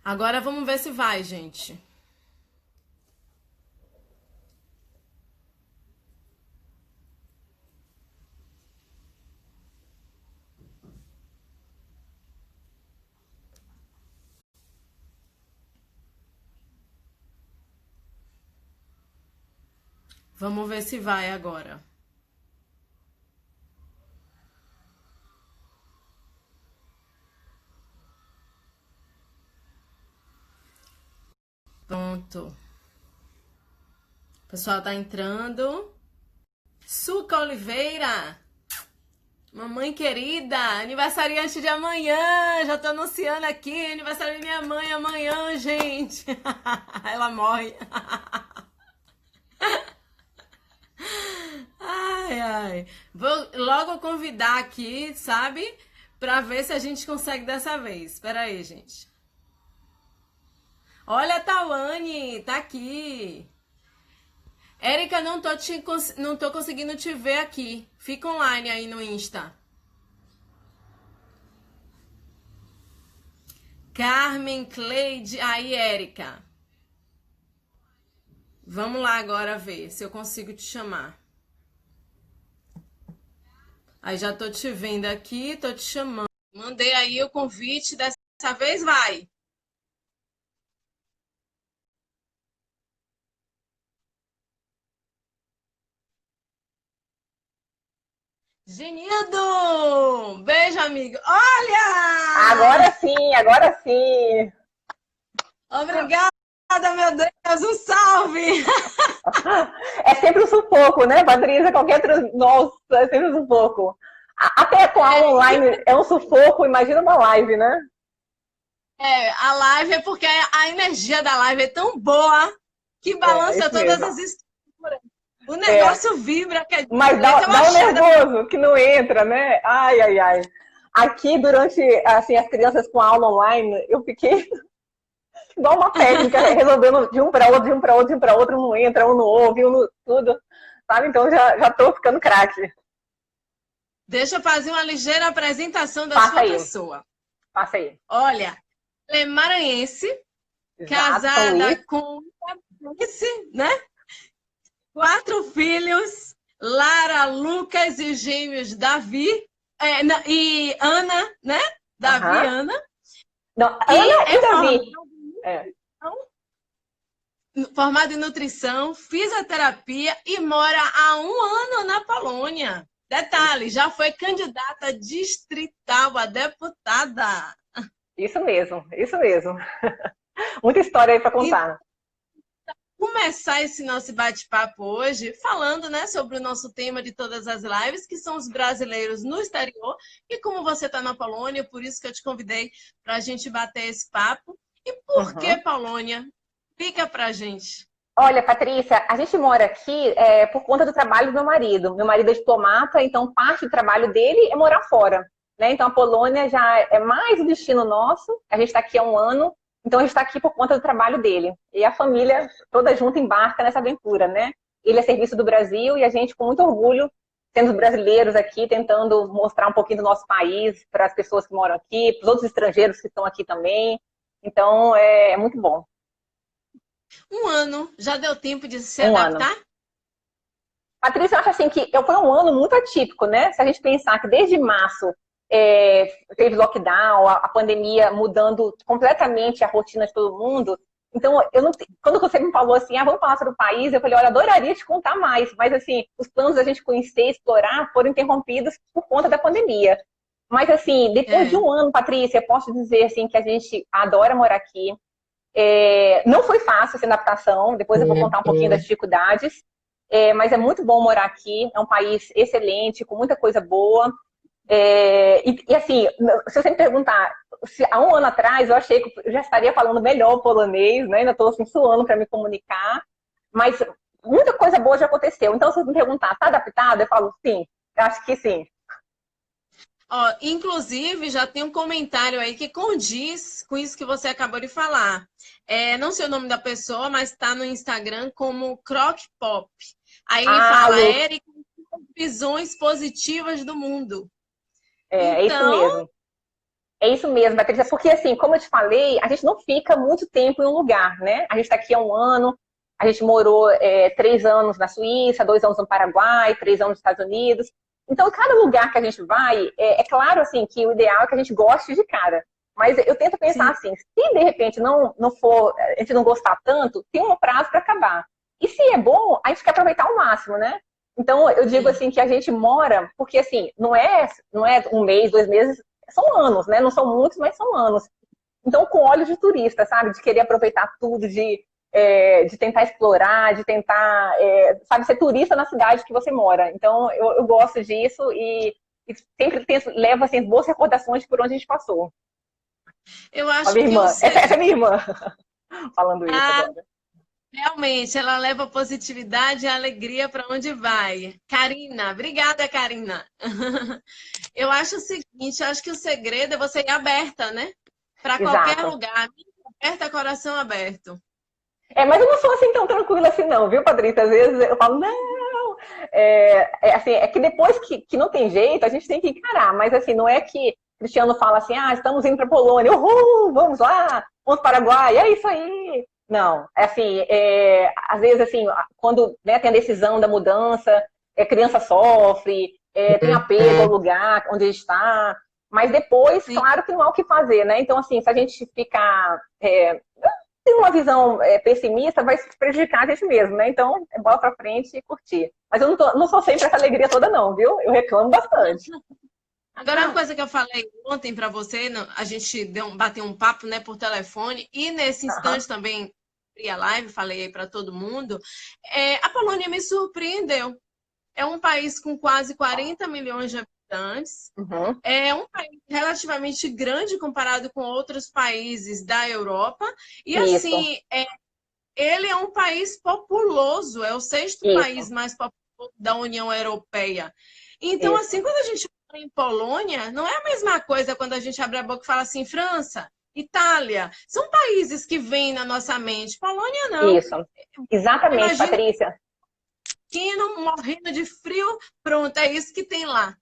Agora vamos ver se vai, gente. Vamos ver se vai agora. Pronto. O pessoal tá entrando. Suca Oliveira. Mamãe querida, aniversariante de amanhã. Já tô anunciando aqui, aniversário de minha mãe amanhã, gente. Ela morre. Ai, ai. Vou logo convidar aqui, sabe? Pra ver se a gente consegue dessa vez. Espera aí, gente. Olha a Tawane, tá aqui. Érica, não tô conseguindo te ver aqui. Fica online aí no Insta. Carmen, Cleide, aí, Érica. Vamos lá agora ver se eu consigo te chamar. Aí já tô te vendo aqui, tô te chamando. Mandei aí o convite, dessa vez vai. Genildo! Beijo, amigo. Olha! Agora sim, agora sim. Obrigada, meu Deus, um salve! É sempre um sufoco, né, Patrícia? Nossa, é sempre um sufoco. Até com a aula online é um sufoco, imagina uma live, né? A live é porque a energia da live é tão boa que É balança isso todas mesmo. as estruturas. O É, negócio vibra, que mas parece uma dá um chave. nervoso que não entra, né? Ai, ai, ai. Aqui, durante assim, as crianças com a aula online, eu fiquei igual uma técnica, resolvendo de um para outro, de um para outro, de um para outro, um não entra, um não ouve, um não, tudo, sabe? Então já tô ficando craque. Deixa eu fazer uma ligeira apresentação da Passa sua aí, pessoa. passa aí. Olha, ela é maranhense, Exato, São Luís. casada com esse, né? 4 filhos, Lara, Lucas e os gêmeos Davi e Ana, né? Davi e Aham. Ana. Não, E Ana é e Davi. É. formada em nutrição, fisioterapia e mora há um ano na Polônia. Detalhe, já foi candidata distrital a deputada. Isso mesmo, isso mesmo. Muita história aí para E contar. começar esse nosso bate-papo hoje falando, né, sobre o nosso tema de todas as lives, que são os brasileiros no exterior. E como você está na Polônia, por isso que eu te convidei para a gente bater esse papo. E por que Uhum. Polônia? Fica para gente. Olha, Patrícia, a gente mora aqui por conta do trabalho do meu marido. Meu marido é diplomata, então parte do trabalho dele é morar fora. Né? Então a Polônia já é mais o destino nosso. A gente está aqui há um ano, então a gente está aqui por conta do trabalho dele. E a família toda junto embarca nessa aventura, né? Ele é serviço do Brasil e a gente, com muito orgulho, sendo brasileiros aqui, tentando mostrar um pouquinho do nosso país para as pessoas que moram aqui, para os outros estrangeiros que estão aqui também. Então é muito bom. Um ano, já deu tempo de se Um ano. adaptar? Patrícia, eu acho assim que foi um ano muito atípico, né? Se a gente pensar que desde março teve lockdown, a pandemia mudando completamente a rotina de todo mundo. Então, eu não, quando você me falou assim, vamos falar sobre o país, eu falei, olha, adoraria te contar mais, mas assim, os planos da gente conhecer, explorar, foram interrompidos por conta da pandemia. Mas assim, depois de É, um ano, Patrícia, posso dizer assim que a gente adora morar aqui. Não foi fácil essa adaptação, depois eu vou contar um pouquinho das dificuldades, mas é muito bom morar aqui, é um país excelente, com muita coisa boa. Assim, se você me perguntar, se há um ano atrás eu achei que eu já estaria falando melhor o polonês, né? Ainda estou assim, suando para me comunicar, mas muita coisa boa já aconteceu. Então, se você me perguntar, está adaptado? Eu falo sim, eu acho que sim. ó, inclusive, já tem um comentário aí que condiz com isso que você acabou de falar. Não sei o nome da pessoa, mas está no Instagram como Croc Pop. Aí ele Ah, fala, Lu, Érica, visões positivas do mundo. é isso Então, mesmo. É isso mesmo, Patrícia, porque assim, como eu te falei, a gente não fica muito tempo em um lugar, né? A gente está aqui há um ano, a gente morou 3 anos na Suíça, 2 anos no Paraguai, 3 anos nos Estados Unidos. Então, cada lugar que a gente vai, é claro assim que o ideal é que a gente goste de cara. Mas eu tento pensar Sim. assim, se de repente não for, a gente não gostar tanto, tem um prazo para acabar. E se é bom, a gente quer aproveitar ao máximo, né? Então, eu digo Sim. assim que a gente mora, porque assim, não é um mês, 2 meses, são anos, né? Não são muitos, mas são anos. Então, com olhos de turista, sabe? De querer aproveitar tudo, de tentar explorar, de tentar, sabe, ser turista na cidade que você mora. Então, eu gosto disso e sempre levo assim, boas recordações por onde a gente passou. Eu A acho minha que o irmã, essa é minha irmã falando isso Ah, agora. realmente, ela leva positividade e alegria para onde vai. Karina, obrigada, Karina. Eu acho o seguinte, eu acho que o segredo é você ir aberta, né? Para qualquer Exato. lugar. Mente aberta, coração aberto. Mas eu não sou assim tão tranquila assim, não, viu, Patrícia? Às vezes eu falo, não. Assim, é que depois que não tem jeito, a gente tem que encarar. Mas assim, não é que Cristiano fala assim, estamos indo para Polônia, uhul, vamos lá, vamos para o Paraguai, é isso aí. Não, é assim, às vezes assim, quando né, tem a decisão da mudança, a criança sofre, tem apego ao lugar onde está, mas depois, Sim. claro que não há o que fazer, né? Então, assim, se a gente ficar tem uma visão pessimista, vai prejudicar a gente mesmo, né? Então, é bola pra frente e curtir. Mas eu não sou sempre essa alegria toda, não, viu? Eu reclamo bastante. Agora, uma coisa que eu falei ontem para você, a gente bateu um papo, né, por telefone, e nesse Aham. instante também, abri a live, falei aí para todo mundo, a Polônia me surpreendeu. É um país com quase 40 milhões de habitantes, Uhum. é um país relativamente grande comparado com outros países da Europa, e Isso, assim, ele é um país populoso, é o sexto país isso, mais populoso da União Europeia. Então, assim, isso. quando a gente fala em Polônia, não é a mesma coisa quando a gente abre a boca e fala assim, França, Itália, são países que vêm na nossa mente. Polônia não. Isso. Exatamente, Imagina Patrícia. um morrendo de frio, pronto, é isso que tem lá.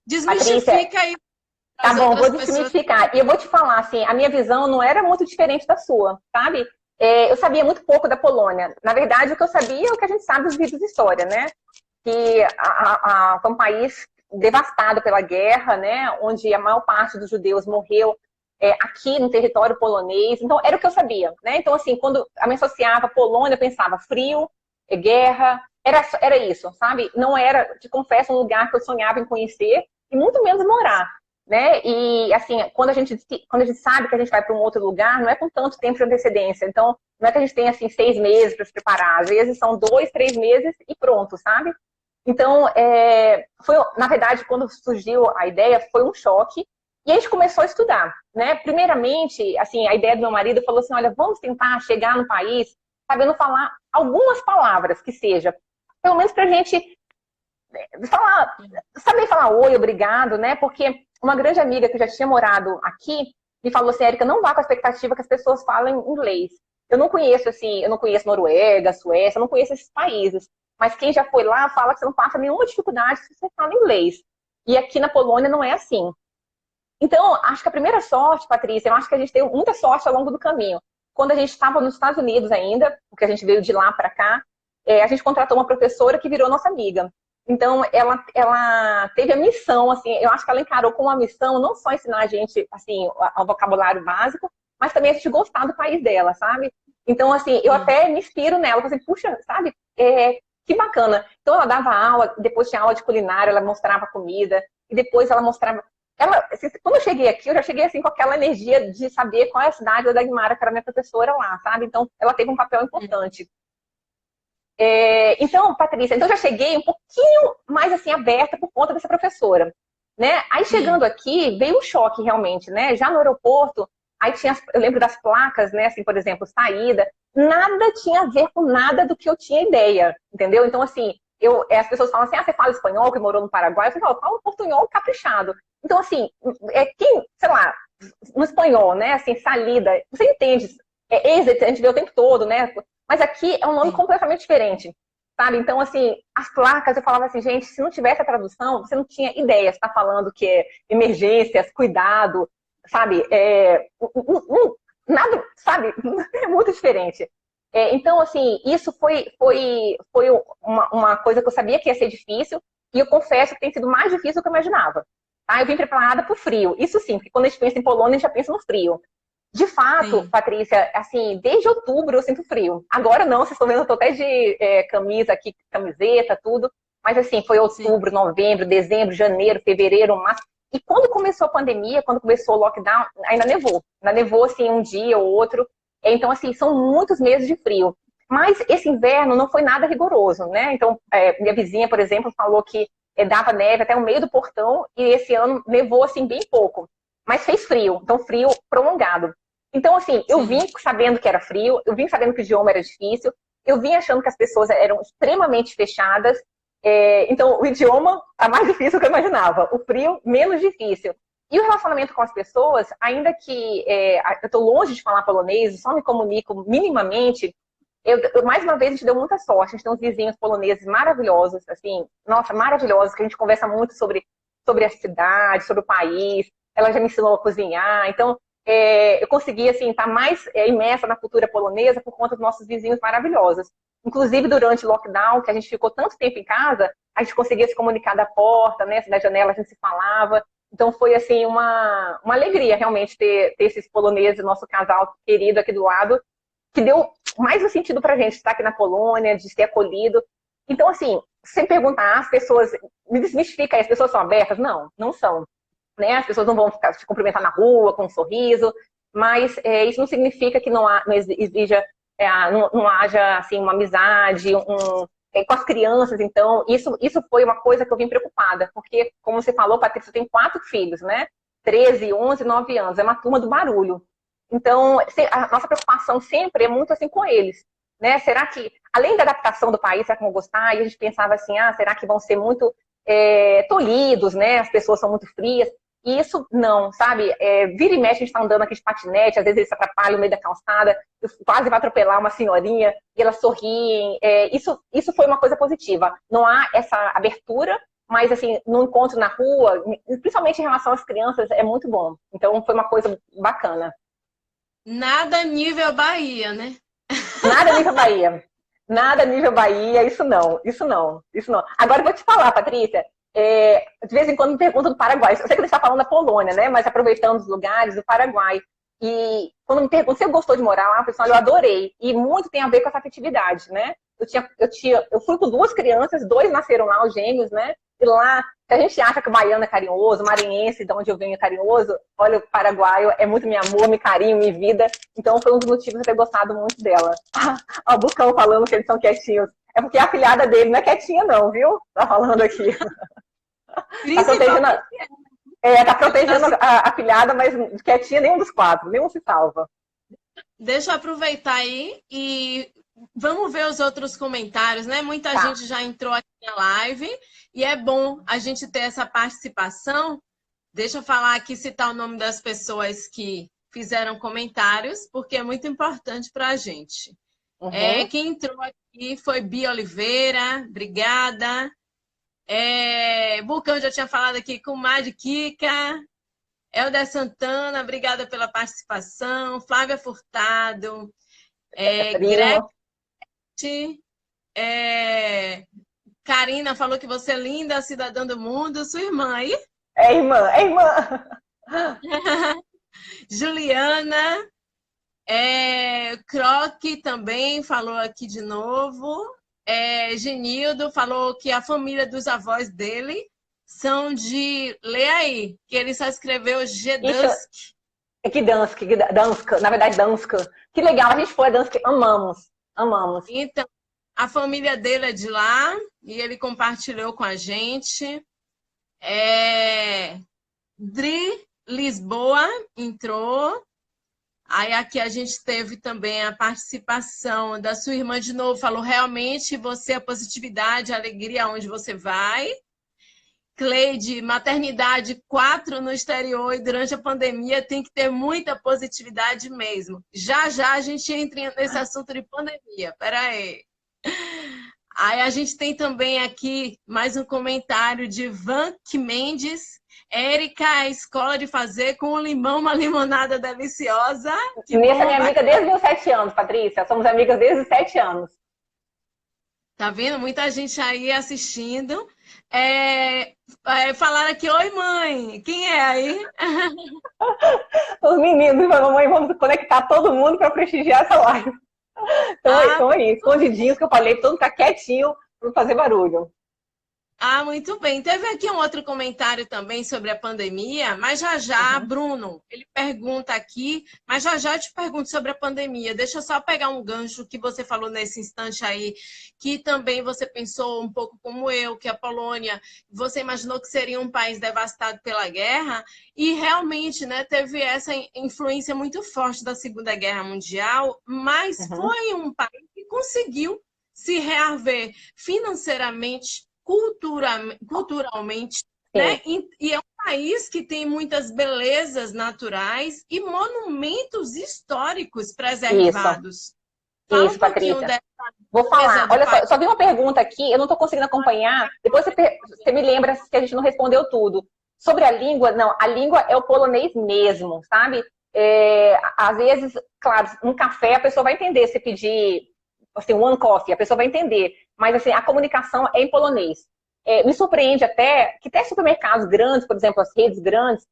Patrícia, Desmistifica aí para tá as bom, vou outras pessoas. desmistificar. E eu vou te falar, assim, a minha visão não era muito diferente da sua, sabe? Eu sabia muito pouco da Polônia. Na verdade, o que eu sabia é o que a gente sabe dos livros de história, né? Que foi um país devastado pela guerra, né? Onde a maior parte dos judeus morreu aqui no território polonês. Então, era o que eu sabia, né? Então, assim, quando eu me associava à Polônia, eu pensava frio, guerra, era isso, sabe? Não era, te confesso, um lugar que eu sonhava em conhecer e muito menos morar, né? E, assim, quando a gente sabe que a gente vai para um outro lugar, não é com tanto tempo de antecedência. Então, não é que a gente tem, assim, 6 meses para se preparar. Às vezes são 2, 3 meses e pronto, sabe? Então, na verdade, quando surgiu a ideia, foi um choque. E a gente começou a estudar, né? Primeiramente, assim, a ideia do meu marido falou assim, olha, vamos tentar chegar no país sabendo falar algumas palavras que seja, pelo menos pra gente falar, saber falar oi, obrigado, né? Porque uma grande amiga que já tinha morado aqui me falou assim, Érica, não vá com a expectativa que as pessoas falem inglês. Eu não conheço Noruega, Suécia, eu não conheço esses países. Mas quem já foi lá fala que você não passa nenhuma dificuldade se você fala inglês. E aqui na Polônia não é assim. Então, acho que a primeira sorte, Patrícia, eu acho que a gente teve muita sorte ao longo do caminho. Quando a gente estava nos Estados Unidos ainda, porque a gente veio de lá para cá, a gente contratou uma professora que virou nossa amiga. Então, ela teve a missão, assim, eu acho que ela encarou como uma missão não só ensinar a gente, assim, o vocabulário básico, mas também a gente gostar do país dela, sabe? Então, assim, eu até me inspiro nela, assim, puxa, sabe? Que bacana. Então, ela dava aula, depois tinha aula de culinária, ela mostrava comida, e depois ela mostrava quando eu cheguei aqui, eu já cheguei assim com aquela energia de saber qual é a cidade da Dagmara, que era minha professora lá, sabe? Então, ela teve um papel importante. Então, Patrícia, eu já cheguei um pouquinho mais assim aberta por conta dessa professora, né? Aí chegando aqui, veio um choque realmente, né? Já no aeroporto, aí eu lembro das placas, né? Assim, por exemplo, saída, nada tinha a ver com nada do que eu tinha ideia, entendeu? Então, assim, as pessoas falam assim, você fala espanhol, que morou no Paraguai? Eu falo portunhol caprichado. Então, assim, sei lá, no espanhol, né? Assim, salida, você entende? Exit, a gente vê o tempo todo, né? Mas aqui é um nome completamente diferente, sabe? Então, assim, as placas, eu falava assim, gente, se não tivesse a tradução, você não tinha ideia. Você está falando que é emergências, cuidado. sabe? Nada, sabe? É muito diferente. Então, assim, isso foi uma coisa que eu sabia que ia ser difícil, e eu confesso que tem sido mais difícil do que eu imaginava. Tá? Eu vim preparada para o frio. Isso sim, porque quando a gente pensa em Polônia, a gente já pensa no frio. De fato, Sim. Patrícia, assim, desde outubro eu sinto frio. Agora não, vocês estão vendo, eu tô até de camisa aqui, camiseta, tudo. Mas assim, foi Sim. outubro, novembro, dezembro, janeiro, fevereiro, março. E quando começou a pandemia, quando começou o lockdown, ainda nevou. Ainda nevou, assim, um dia ou outro. Então, assim, são muitos meses de frio. Mas esse inverno não foi nada rigoroso, né? Então, minha vizinha, por exemplo, falou que dava neve até o meio do portão, e esse ano nevou, assim, bem pouco. Mas fez frio, então frio prolongado. Então, assim, eu Sim. vim sabendo que era frio, eu vim sabendo que o idioma era difícil, eu vim achando que as pessoas eram extremamente fechadas. Então, o idioma é mais difícil do que eu imaginava, o frio menos difícil. E o relacionamento com as pessoas, ainda que eu estou longe de falar polonês, só me comunico minimamente, mais uma vez a gente deu muita sorte. A gente tem uns vizinhos poloneses maravilhosos, assim, nossa, maravilhosos, que a gente conversa muito sobre a cidade, sobre o país. Ela já me ensinou a cozinhar, então eu consegui assim, estar mais imersa na cultura polonesa por conta dos nossos vizinhos maravilhosos. Inclusive, durante o lockdown, que a gente ficou tanto tempo em casa, a gente conseguia se comunicar da porta, né, da janela, a gente se falava. Então, foi assim, uma alegria realmente ter esses poloneses, nosso casal querido aqui do lado, que deu mais um sentido para a gente estar aqui na Polônia, de ser acolhido. Então, assim, sem perguntar, as pessoas, me desmistifica aí, as pessoas são abertas? Não, não são. Né? As pessoas não vão ficar te cumprimentar na rua com um sorriso, mas isso não significa que não exija, não haja assim, uma amizade, com as crianças. Então, isso foi uma coisa que eu vim preocupada, porque, como você falou, Patrícia, tem 4 filhos, né? 13, 11, 9 anos, é uma turma do barulho. Então, a nossa preocupação sempre é muito assim com eles. Né? Será que, além da adaptação do país, será que vão gostar? E a gente pensava assim, será que vão ser muito tolhidos, né? As pessoas são muito frias. E isso não, sabe? Vira e mexe, a gente tá andando aqui de patinete, às vezes eles se atrapalham no meio da calçada, quase vai atropelar uma senhorinha, e elas sorriem. Isso foi uma coisa positiva. Não há essa abertura, mas assim, no encontro na rua, principalmente em relação às crianças, é muito bom. Então foi uma coisa bacana. Nada nível Bahia, né? Nada nível Bahia. Nada nível Bahia, isso não, isso não, isso não. Agora eu vou te falar, Patrícia, de vez em quando me perguntam do Paraguai. Eu sei que você está falando da Polônia, né? Mas aproveitando os lugares do Paraguai. E quando me perguntam se eu gostou de morar lá, pessoal, eu adorei. E muito tem a ver com essa afetividade, né? Eu fui com 2 crianças, 2 nasceram lá, os gêmeos, né? E lá, se a gente acha que o baiano é carinhoso, o maranhense, de onde eu venho, é carinhoso, olha, o paraguaio é muito meu amor, me carinho, me vida. Então foi um dos motivos de eu ter gostado muito dela. O Bucão falando que eles são quietinhos. É porque a afilhada dele não é quietinha não, viu? Tá falando aqui. Tá protegendo a afilhada, mas quietinha nenhum dos 4, nenhum se salva. Deixa eu aproveitar aí e vamos ver os outros comentários, né? Muita gente já entrou aqui na live e é bom a gente ter essa participação. Deixa eu falar aqui, citar o nome das pessoas que fizeram comentários, porque é muito importante para a gente. Uhum. Quem entrou aqui foi Bia Oliveira, obrigada. Vulcão já tinha falado aqui com Mad Kika. Helder Santana, obrigada pela participação. Flávia Furtado. Gretchen. Karina falou que você é linda, cidadã do mundo. Sua irmã aí? É irmã, é irmã. Juliana. Croque também falou aqui de novo. Genildo falou que a família dos avós dele são de... Lê aí, que ele só escreveu Gdansk. Gdansk, na verdade Dansk. Que legal, a gente foi a Dansk, amamos, amamos. Então, a família dele é de lá e ele compartilhou com a gente. Dri Lisboa entrou. Aí aqui a gente teve também a participação da sua irmã de novo, falou realmente você é positividade, alegria onde você vai. Cleide, maternidade 4 no exterior e durante a pandemia tem que ter muita positividade mesmo. Já já a gente entra nesse assunto de pandemia, peraí. Aí a gente tem também aqui mais um comentário de Vank Mendes. Érica, a escola de fazer com limão uma limonada deliciosa. Que Nessa é bom, minha amiga desde os 7 anos, Patrícia. Somos amigas desde os 7 anos. tá vendo? Muita gente aí assistindo. Falaram aqui, oi mãe, quem é aí? Os meninos, mamãe, vamos conectar todo mundo para prestigiar essa live. Então aí, escondidinhos que eu falei, todo mundo ficar quietinho para não fazer barulho. Muito bem. Teve aqui um outro comentário também sobre a pandemia, mas já, Bruno, ele pergunta aqui, mas já eu te pergunto sobre a pandemia. Deixa eu só pegar um gancho que você falou nesse instante aí, que também você pensou um pouco como eu, que a Polônia, você imaginou que seria um país devastado pela guerra, e realmente, né, teve essa influência muito forte da Segunda Guerra Mundial, mas foi um país que conseguiu se reaver financeiramente, culturalmente, né? E é um país que tem muitas belezas naturais e monumentos históricos preservados. Fala Isso, um pouquinho Patrícia. dessa Vou falar. Olha país. só vi uma pergunta aqui, eu não estou conseguindo acompanhar. Depois você me lembra que a gente não respondeu tudo. Sobre a língua, não, a língua é o polonês mesmo, sabe? Às vezes, claro, um café a pessoa vai entender se pedir assim, one coffee, a pessoa vai entender. Mas assim, a comunicação é em polonês. Me surpreende até que até supermercados grandes, por exemplo, as redes grandes,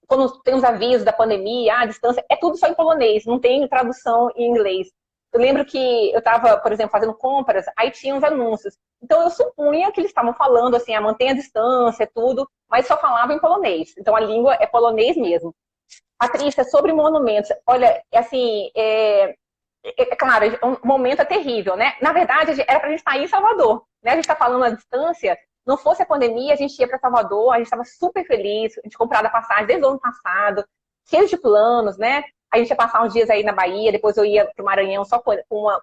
quando tem os avisos da pandemia, a distância, é tudo só em polonês, não tem tradução em inglês. Eu lembro que eu estava, por exemplo, fazendo compras, aí tinha uns anúncios. Então eu supunha que eles estavam falando assim, mantenha a distância, tudo, mas só falavam em polonês. Então a língua é polonês mesmo. Patrícia, sobre monumentos, olha, assim, claro, um momento é terrível, né? Na verdade, era pra gente estar aí em Salvador, né? A gente tá falando à distância, não fosse a pandemia, a gente ia para Salvador, a gente estava super feliz, a gente comprava a passagem desde o ano passado, cheio de planos, né? A gente ia passar uns dias aí na Bahia, depois eu ia para o Maranhão só com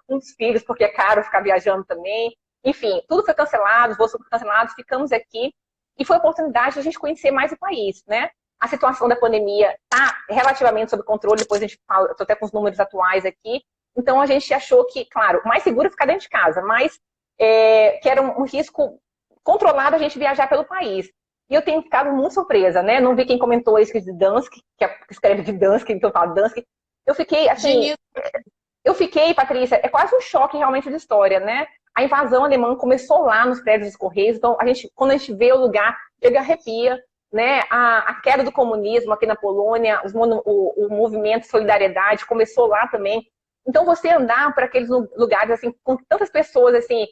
um dos filhos, porque é caro ficar viajando também. Enfim, tudo foi cancelado, os voos foram cancelados, ficamos aqui. E foi a oportunidade de a gente conhecer mais o país, né? A situação da pandemia está relativamente sob controle, depois a gente fala, estou até com os números atuais aqui. Então a gente achou que, claro, o mais seguro é ficar dentro de casa, mas que era um risco controlado a gente viajar pelo país. E eu tenho ficado muito surpresa, né? Não vi quem comentou isso de Dansk, que escreve de Dansk, então fala Dansk. Eu fiquei, assim... Patrícia, é quase um choque realmente de história, né? A invasão alemã começou lá nos prédios dos Correios, então quando a gente vê o lugar, chega arrepia, né? A queda do comunismo aqui na Polônia, o movimento de solidariedade começou lá também. Então, você andar por aqueles lugares, assim, com tantas pessoas, assim,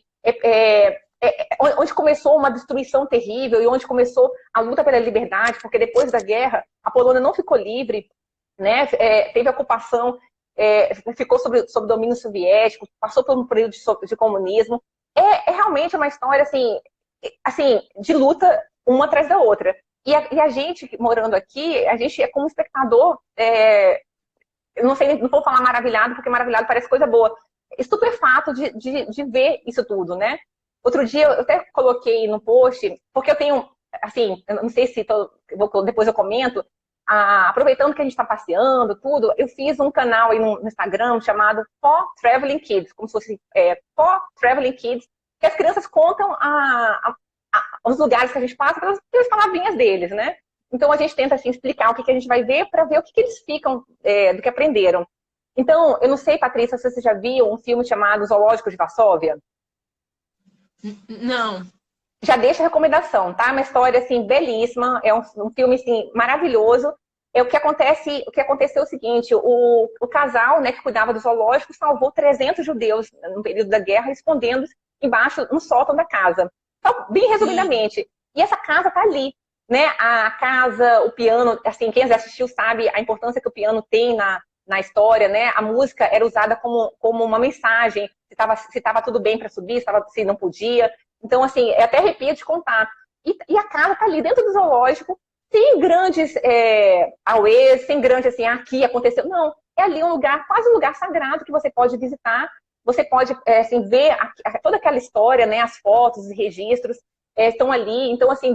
onde começou uma destruição terrível e onde começou a luta pela liberdade, porque depois da guerra, a Polônia não ficou livre, né? Teve ocupação, ficou sob domínio soviético, passou por um período de comunismo. É realmente uma história, assim, de luta uma atrás da outra. E a gente, morando aqui, a gente é como espectador... eu não sei, não vou falar maravilhado, porque maravilhado parece coisa boa. Estupefato de ver isso tudo, né? Outro dia eu até coloquei no post, porque eu tenho, assim, eu não sei se depois eu comento, aproveitando que a gente está passeando, tudo, eu fiz um canal aí no Instagram chamado For Traveling Kids, como se fosse For Traveling Kids, que as crianças contam os lugares que a gente passa pelas palavrinhas deles, né? Então, a gente tenta assim, explicar o que a gente vai ver para ver o que eles ficam do que aprenderam. Então, eu não sei, Patrícia, se você já viu um filme chamado Zoológico de Varsóvia. Não. Já deixa a recomendação, tá? Uma história, assim, belíssima. É um filme, assim, maravilhoso. O que aconteceu é o seguinte, o casal, né, que cuidava do zoológico salvou 300 judeus no período da guerra, escondendo embaixo, no sótão da casa. Então, bem resumidamente. E essa casa tá ali, né? A casa, o piano, assim, quem já assistiu sabe a importância que o piano tem na história, né? A música era usada como uma mensagem, se estava tudo bem para subir, se não podia. Então, assim, é até arrepio de contar. E a casa tá ali dentro do zoológico, sem grandes auês, sem grande, assim, aqui aconteceu. Não, é ali um lugar, quase um lugar sagrado que você pode visitar. Você pode, assim, ver toda aquela história, né? As fotos, os registros estão ali. Então, assim,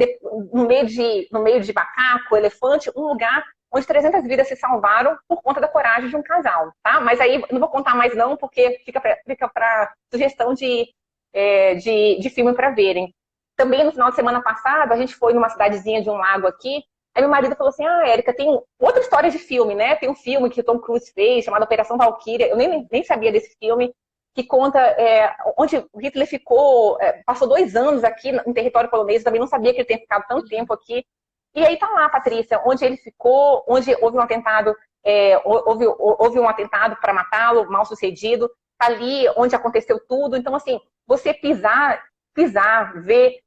no meio de macaco, elefante, um lugar onde 300 vidas se salvaram por conta da coragem de um casal, tá? Mas aí, não vou contar mais não, porque fica para sugestão de de filme para verem. Também no final de semana passado, a gente foi numa cidadezinha de um lago aqui. Aí meu marido falou assim, Érica, tem outra história de filme, né? Tem um filme que o Tom Cruise fez, chamado Operação Valkyria. Eu nem sabia desse filme, que conta onde o Hitler ficou, passou 2 anos aqui no território polonês. Eu também não sabia que ele tinha ficado tanto tempo aqui. E aí tá lá, Patrícia, onde ele ficou, onde houve um atentado, houve um atentado para matá-lo, mal sucedido. Tá ali onde aconteceu tudo. Então, assim, você pisar, ver,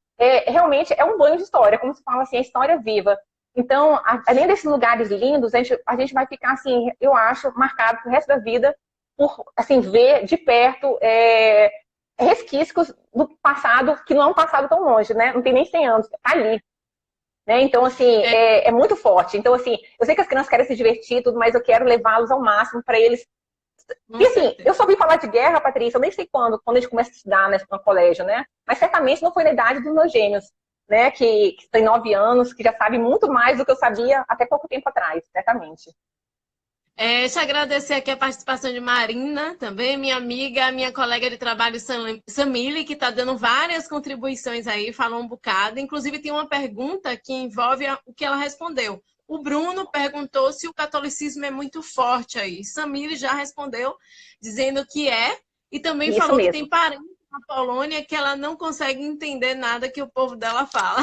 realmente é um banho de história, como se fala assim, a história viva. Então, além desses lugares lindos, a gente vai ficar, assim, eu acho, marcado pro resto da vida por, assim, ver de perto resquícios do passado, que não é um passado tão longe, né? Não tem nem 100 anos, tá ali. Né? Então, assim, é muito forte. Então, assim, eu sei que as crianças querem se divertir, tudo, mas eu quero levá-los ao máximo para eles. E assim, eu só ouvi falar de guerra, Patrícia, eu nem sei quando a gente começa a estudar, né, no colégio, né? Mas certamente não foi na idade dos meus gêmeos, né? Que tem 9 anos, que já sabe muito mais do que eu sabia até pouco tempo atrás, certamente. Deixa eu agradecer aqui a participação de Marina, também, minha amiga, minha colega de trabalho, Samile, que está dando várias contribuições aí, falou um bocado. Inclusive, tem uma pergunta que envolve o que ela respondeu. O Bruno perguntou se o catolicismo é muito forte aí. Samile já respondeu, dizendo que é, e também Isso falou mesmo. que tem parentes na Polônia que ela não consegue entender nada que o povo dela fala.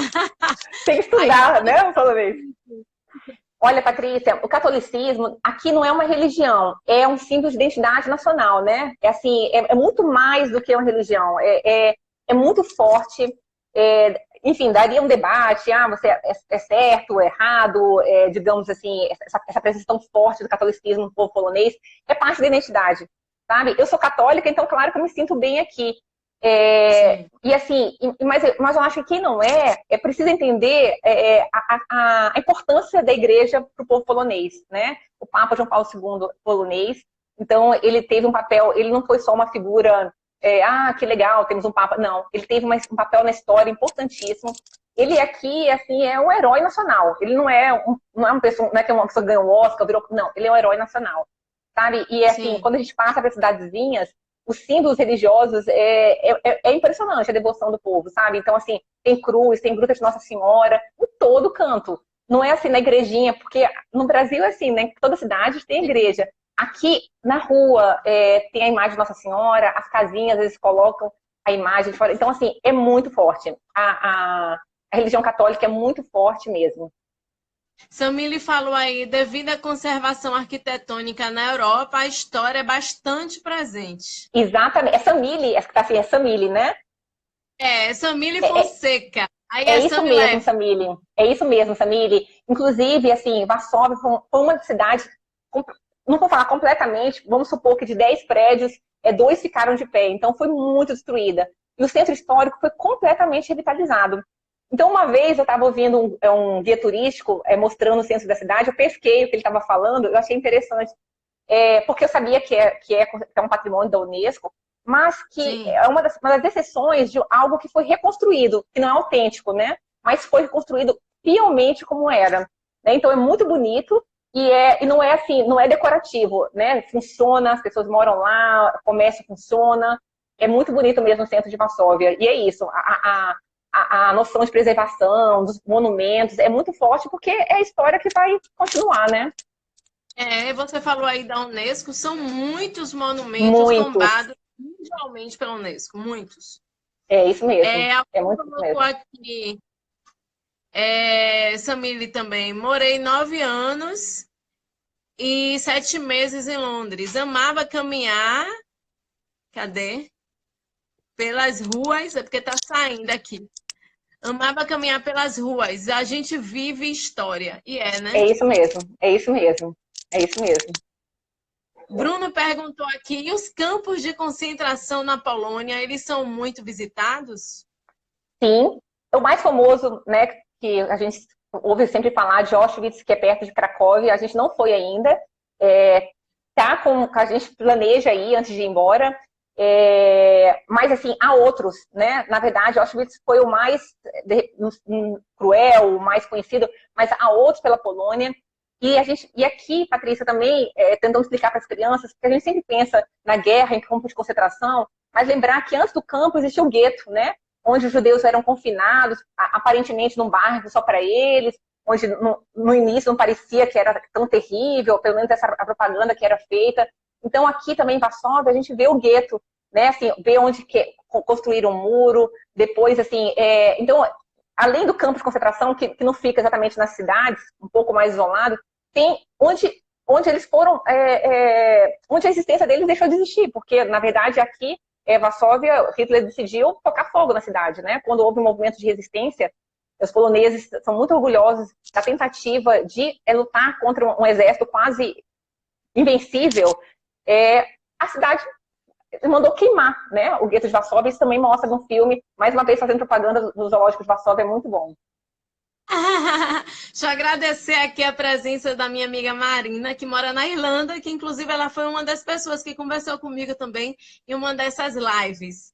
Tem que estudar, aí, né, polonês? Olha, Patrícia, o catolicismo aqui não é uma religião, é um símbolo de identidade nacional, né? É assim, é muito mais do que uma religião, é muito forte. Enfim, daria um debate, você é certo ou errado, digamos assim, essa presença tão forte do catolicismo no povo polonês é parte da identidade, sabe? Eu sou católica, então claro que eu me sinto bem aqui. E assim, mas eu acho que quem não é preciso entender a importância da igreja para o povo polonês, né? O Papa João Paulo II polonês, então ele teve um papel, ele não foi só uma figura, que legal, temos um Papa, não, ele teve um papel na história importantíssimo. Ele aqui, assim, é um herói nacional, ele não é uma pessoa, não é que uma pessoa ganhou um Oscar, não, ele é um herói nacional, sabe? E assim, quando a gente passa para cidadezinhas, os símbolos religiosos é impressionante a devoção do povo, sabe? Então, assim, tem cruz, tem gruta de Nossa Senhora, em todo canto. Não é assim na igrejinha, porque no Brasil é assim, né? Em toda cidade tem igreja. Aqui, na rua, tem a imagem de Nossa Senhora, as casinhas, eles colocam a imagem de fora. Então, assim, é muito forte. A religião católica é muito forte mesmo. Samile falou aí, devido à conservação arquitetônica na Europa, a história é bastante presente. Exatamente. É Samile, que tá assim, é Samile, né? Samile Fonseca. Aí isso mesmo, Samile. É isso mesmo, Samile. Inclusive, assim, Varsóvia foi uma cidade, não vou falar completamente, vamos supor que de 10 prédios, 2 ficaram de pé. Então, foi muito destruída. E o centro histórico foi completamente revitalizado. Então, uma vez eu estava ouvindo um guia turístico mostrando o centro da cidade, eu pesquei o que ele estava falando, eu achei interessante, porque eu sabia que é um patrimônio da Unesco, mas que é uma das exceções de algo que foi reconstruído, que não é autêntico, né? Mas foi reconstruído fielmente como era. Né? Então, é muito bonito e não é assim, não é decorativo, né? Funciona, as pessoas moram lá, o comércio funciona, é muito bonito mesmo o centro de Varsóvia. E é isso, a noção de preservação, dos monumentos, é muito forte, porque é a história que vai continuar, né? Você falou aí da Unesco, são muitos monumentos tombados mundialmente pela Unesco, muitos. É isso mesmo, é muito mesmo. Aqui, Samile também, morei 9 anos e 7 meses em Londres. Amava caminhar, cadê? Pelas ruas, porque tá saindo aqui. Amava caminhar pelas ruas. A gente vive história. E né? É isso mesmo, é isso mesmo, é isso mesmo. Bruno perguntou aqui, e os campos de concentração na Polônia, eles são muito visitados? Sim, o mais famoso, né, que a gente ouve sempre falar de Auschwitz, que é perto de Cracóvia, a gente não foi ainda, a gente planeja ir antes de ir embora, mas assim, há outros, né, na verdade Auschwitz foi o mais cruel, o mais conhecido, mas há outros pela Polônia. E aqui, Patrícia, também tentando explicar para as crianças, porque a gente sempre pensa na guerra, em campos de concentração, Mas lembrar que antes do campo existia o gueto, né? Onde os judeus eram confinados, aparentemente num bairro só para eles, onde no início não parecia que era tão terrível, pelo menos a propaganda que era feita. Então, aqui também em Varsóvia, a gente vê o gueto, né? Assim, vê onde construíram um muro, depois, assim... Então, além do campo de concentração, que não fica exatamente nas cidades, um pouco mais isolado, tem onde eles foram... onde a existência deles deixou de existir, porque, na verdade, aqui, Varsóvia, Hitler decidiu tocar fogo na cidade, né? Quando houve um movimento de resistência, os poloneses são muito orgulhosos da tentativa de lutar contra um exército quase invencível. A cidade mandou queimar, né? O gueto de Varsóvia. Isso também mostra no filme, mais uma vez fazendo propaganda do zoológico de Varsóvia, é muito bom. Deixa eu agradecer aqui a presença da minha amiga Marina, que mora na Irlanda, que inclusive ela foi uma das pessoas que conversou comigo também em uma dessas lives.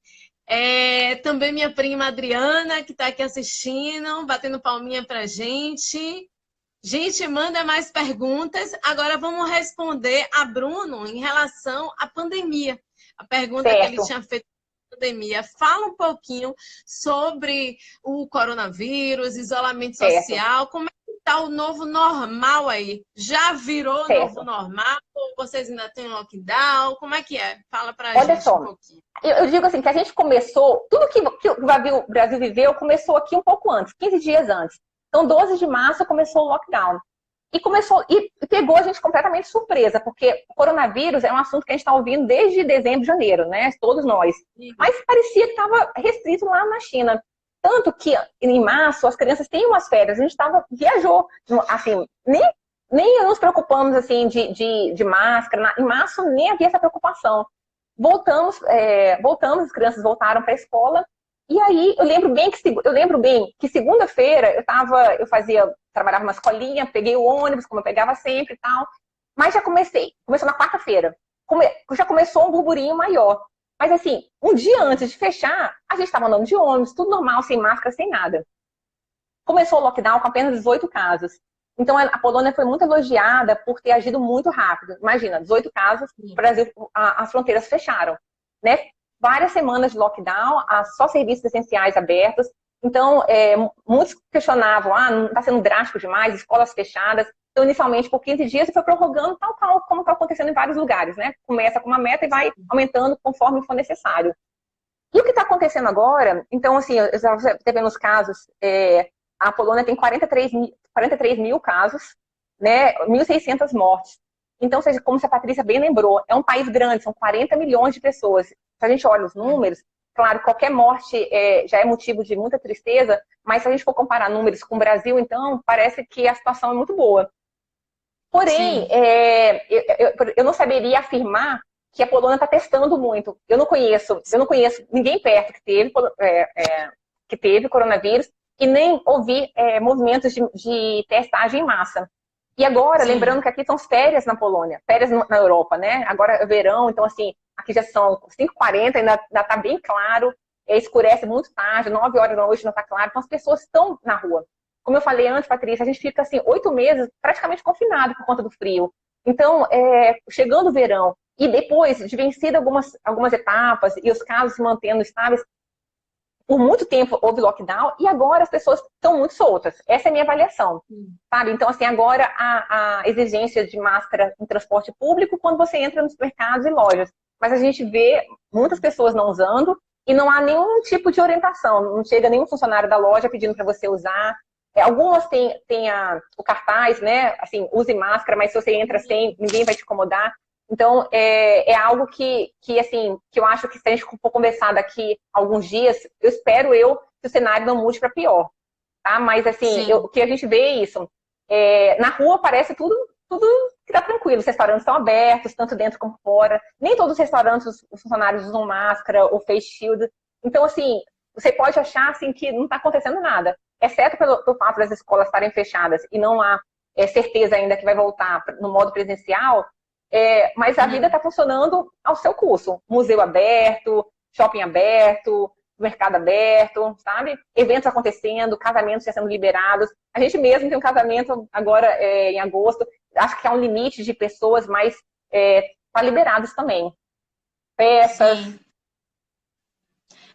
Também minha prima Adriana, que está aqui assistindo, batendo palminha pra gente. Gente, manda mais perguntas. Agora vamos responder a Bruno em relação à pandemia. A pergunta que ele tinha feito na pandemia. Fala um pouquinho sobre o coronavírus, isolamento social. Como é que está o novo normal aí? Já virou novo normal? Ou vocês ainda têm lockdown? Como é que é? Fala pra gente um pouquinho. Eu digo assim, que a gente começou, tudo que o Brasil viveu começou aqui um pouco antes, 15 dias antes. Então, 12 de março começou o lockdown. E pegou a gente completamente surpresa, porque o coronavírus é um assunto que a gente está ouvindo desde dezembro, janeiro, né? Todos nós. Mas parecia que estava restrito lá na China. Tanto que, em março, as crianças têm umas férias. A gente viajou, assim, nem nos preocupamos, assim, de máscara. Em março, nem havia essa preocupação. Voltamos, as crianças voltaram para a escola. E aí, eu lembro bem que segunda-feira trabalhava numa escolinha, peguei o ônibus, como eu pegava sempre e tal, mas começou na quarta-feira, já começou um burburinho maior. Mas assim, um dia antes de fechar, a gente estava andando de ônibus, tudo normal, sem máscara, sem nada. Começou o lockdown com apenas 18 casos. Então, a Polônia foi muito elogiada por ter agido muito rápido. Imagina, 18 casos, o Brasil, as fronteiras fecharam, né? Várias semanas de lockdown, só serviços essenciais abertos. Então, muitos questionavam, não está sendo drástico demais, escolas fechadas. Então, inicialmente, por 15 dias, e foi prorrogando tal como está acontecendo em vários lugares, né? Começa com uma meta e vai aumentando conforme for necessário. E o que está acontecendo agora, então, assim, eu já teve nos casos, a Polônia tem 43 mil casos, né? 1.600 mortes. Então, como a Patrícia bem lembrou, é um país grande, são 40 milhões de pessoas. Se a gente olha os números, claro, qualquer morte já é motivo de muita tristeza, mas se a gente for comparar números com o Brasil, então, parece que a situação é muito boa. Porém, eu não saberia afirmar que a Polônia está testando muito. Eu não conheço ninguém perto que teve coronavírus e nem ouvi movimentos de testagem em massa. E agora, lembrando que aqui são férias na Polônia, férias na Europa, né? Agora é verão, então assim, aqui já são 5h40, ainda está bem claro, escurece muito tarde, 9 horas da noite não está claro, então as pessoas estão na rua. Como eu falei antes, Patrícia, a gente fica assim 8 meses praticamente confinado por conta do frio. Então, chegando o verão e depois de vencido algumas etapas e os casos se mantendo estáveis, por muito tempo houve lockdown e agora as pessoas estão muito soltas. Essa é a minha avaliação, sabe? Então, assim, agora a exigência de máscara em transporte público quando você entra nos mercados e lojas. Mas a gente vê muitas pessoas não usando e não há nenhum tipo de orientação. Não chega nenhum funcionário da loja pedindo para você usar. Algumas têm o cartaz, né? Assim, use máscara, mas se você entra sem, ninguém vai te incomodar. Então, é algo que eu acho que se a gente for conversar daqui a alguns dias, eu espero que o cenário não mude para pior, tá? Mas, assim, o que a gente vê é isso. Na rua parece tudo que tá tranquilo. Os restaurantes estão abertos, tanto dentro como fora. Nem todos os restaurantes, os funcionários usam máscara ou face shield. Então, assim, você pode achar, assim, que não está acontecendo nada. Exceto pelo fato das escolas estarem fechadas e não há certeza ainda que vai voltar no modo presencial, mas a vida está funcionando ao seu curso. Museu aberto, shopping aberto, mercado aberto, sabe? Eventos acontecendo, casamentos já sendo liberados. A gente mesmo tem um casamento agora em agosto. Acho que há um limite de pessoas, mas está liberados também. Festas.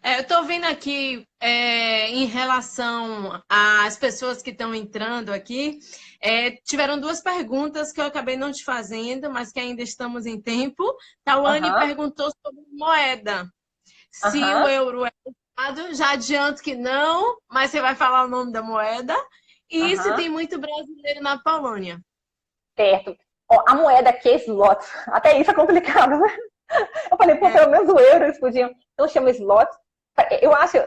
Eu estou vendo aqui, em relação às pessoas que estão entrando aqui, tiveram duas perguntas que eu acabei não te fazendo, mas que ainda estamos em tempo. Tawane Aham, perguntou sobre moeda. Se o aham, euro é usado, já adianto que não, mas você vai falar o nome da moeda. E se aham, tem muito brasileiro na Polônia. certo. Ó, a moeda aqui é slot. Até isso é complicado, né? Eu falei, pô, É, pelo menos o euro eles podiam. Então chama slot. Eu acho,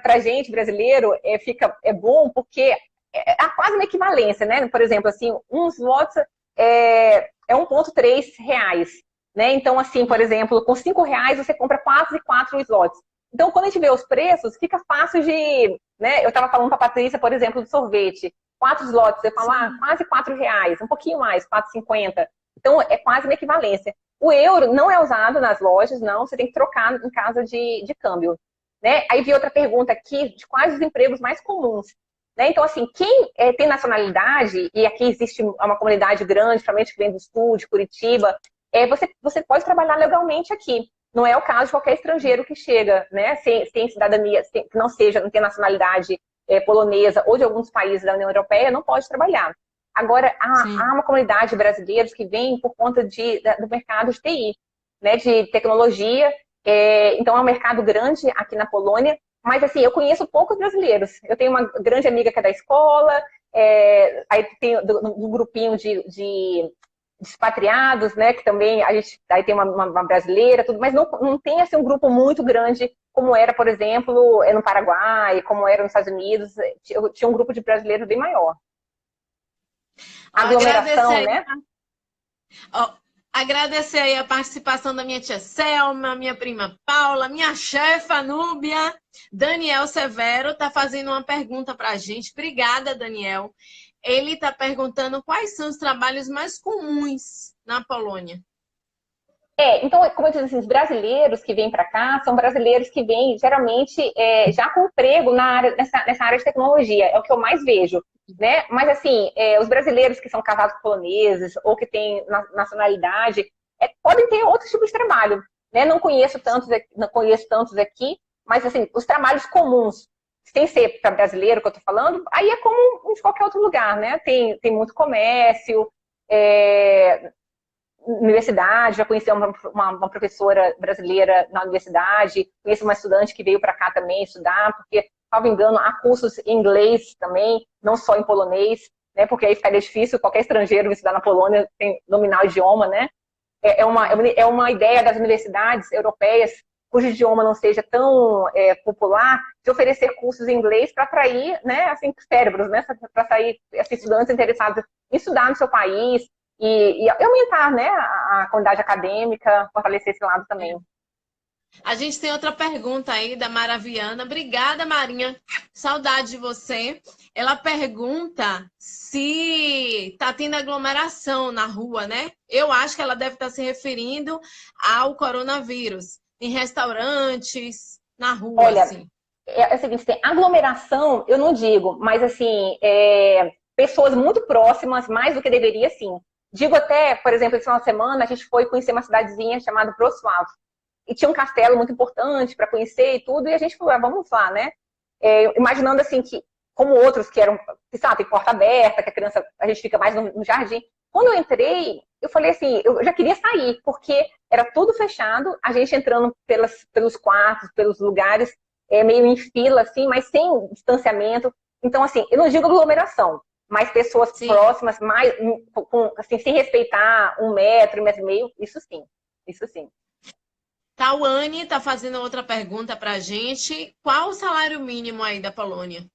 pra gente brasileiro, é bom porque há quase uma equivalência, né? Por exemplo, assim, um slot é 1,3 reais, né? Então, assim, por exemplo, com 5 reais você compra quase 4 slots. Então, quando a gente vê os preços, fica fácil de, né? Eu estava falando para a Patrícia, por exemplo, do sorvete. 4 slots, eu falo, sim, quase 4 reais, um pouquinho mais, 4,50. Então, é quase uma equivalência. O euro não é usado nas lojas, não. Você tem que trocar em casa de câmbio. Né? Aí vi outra pergunta aqui de quais os empregos mais comuns. Né? Então, assim, quem tem nacionalidade, e aqui existe uma comunidade grande, principalmente que vem do sul, de Curitiba, você pode trabalhar legalmente aqui. Não é o caso de qualquer estrangeiro que chega, né, sem cidadania, que não tem nacionalidade polonesa ou de alguns países da União Europeia, não pode trabalhar. Agora, há sim. uma comunidade de brasileiros que vem por conta do mercado de TI, né, de tecnologia. Então, é um mercado grande aqui na Polônia. Mas, assim, eu conheço poucos brasileiros. Eu tenho uma grande amiga que é da escola, aí tem um grupinho de expatriados, né, que também a gente aí tem uma brasileira, tudo, mas não tem assim um grupo muito grande como era, por exemplo, no Paraguai, como era nos Estados Unidos. Tinha um grupo de brasileiros bem maior. Ó, agradecer Aglomeração, aí, né? ó, agradecer aí a participação da minha tia Selma, minha prima Paula, minha chefa Núbia, Daniel Severo está fazendo uma pergunta para a gente. Obrigada, Daniel. Ele está perguntando quais são os trabalhos mais comuns na Polônia. Então, como eu disse, assim, os brasileiros que vêm para cá são brasileiros que vêm geralmente já com emprego nessa área de tecnologia, é o que eu mais vejo, né? Mas assim, os brasileiros que são casados com poloneses ou que têm nacionalidade podem ter outros tipos de trabalho, né? Não conheço tantos aqui, mas assim, os trabalhos comuns, sem ser para brasileiro que eu estou falando, aí é como em qualquer outro lugar, né? Tem muito comércio, é, universidade, já conheci uma professora brasileira na universidade, conheço uma estudante que veio para cá também estudar, porque, salvo engano, há cursos em inglês também, não só em polonês, né, porque aí ficaria difícil, qualquer estrangeiro estudar na Polônia tem dominar o idioma, né? É uma ideia das universidades europeias, cujo idioma não seja tão popular, de oferecer cursos em inglês para atrair, né, assim, cérebros, né, para sair assim, estudantes interessados em estudar no seu país, e aumentar, né, a qualidade acadêmica, fortalecer esse lado também. A gente tem outra pergunta aí da Maraviana. Obrigada, Marinha. Saudade de você. Ela pergunta se está tendo aglomeração na rua, né? Eu acho que ela deve estar se referindo ao coronavírus. Em restaurantes, na rua, Olha, assim. é o seguinte, tem aglomeração, eu não digo, mas assim, pessoas muito próximas, mais do que deveria, sim. Digo até, por exemplo, esse final de semana, a gente foi conhecer uma cidadezinha chamada Wrocław. E tinha um castelo muito importante para conhecer e tudo, e a gente falou, vamos lá, né? Imaginando assim que, como outros que eram, sabe, tem porta aberta, que a gente fica mais no jardim. Quando eu entrei, eu falei assim, eu já queria sair, porque era tudo fechado, a gente entrando pelos quartos, pelos lugares, meio em fila, assim, mas sem distanciamento. Então, assim, eu não digo aglomeração, mas pessoas Sim. próximas, mais, assim, sem respeitar 1 metro, 1,5 metro, isso sim, isso sim. Tawane está fazendo outra pergunta para a gente. Qual o salário mínimo aí da Polônia?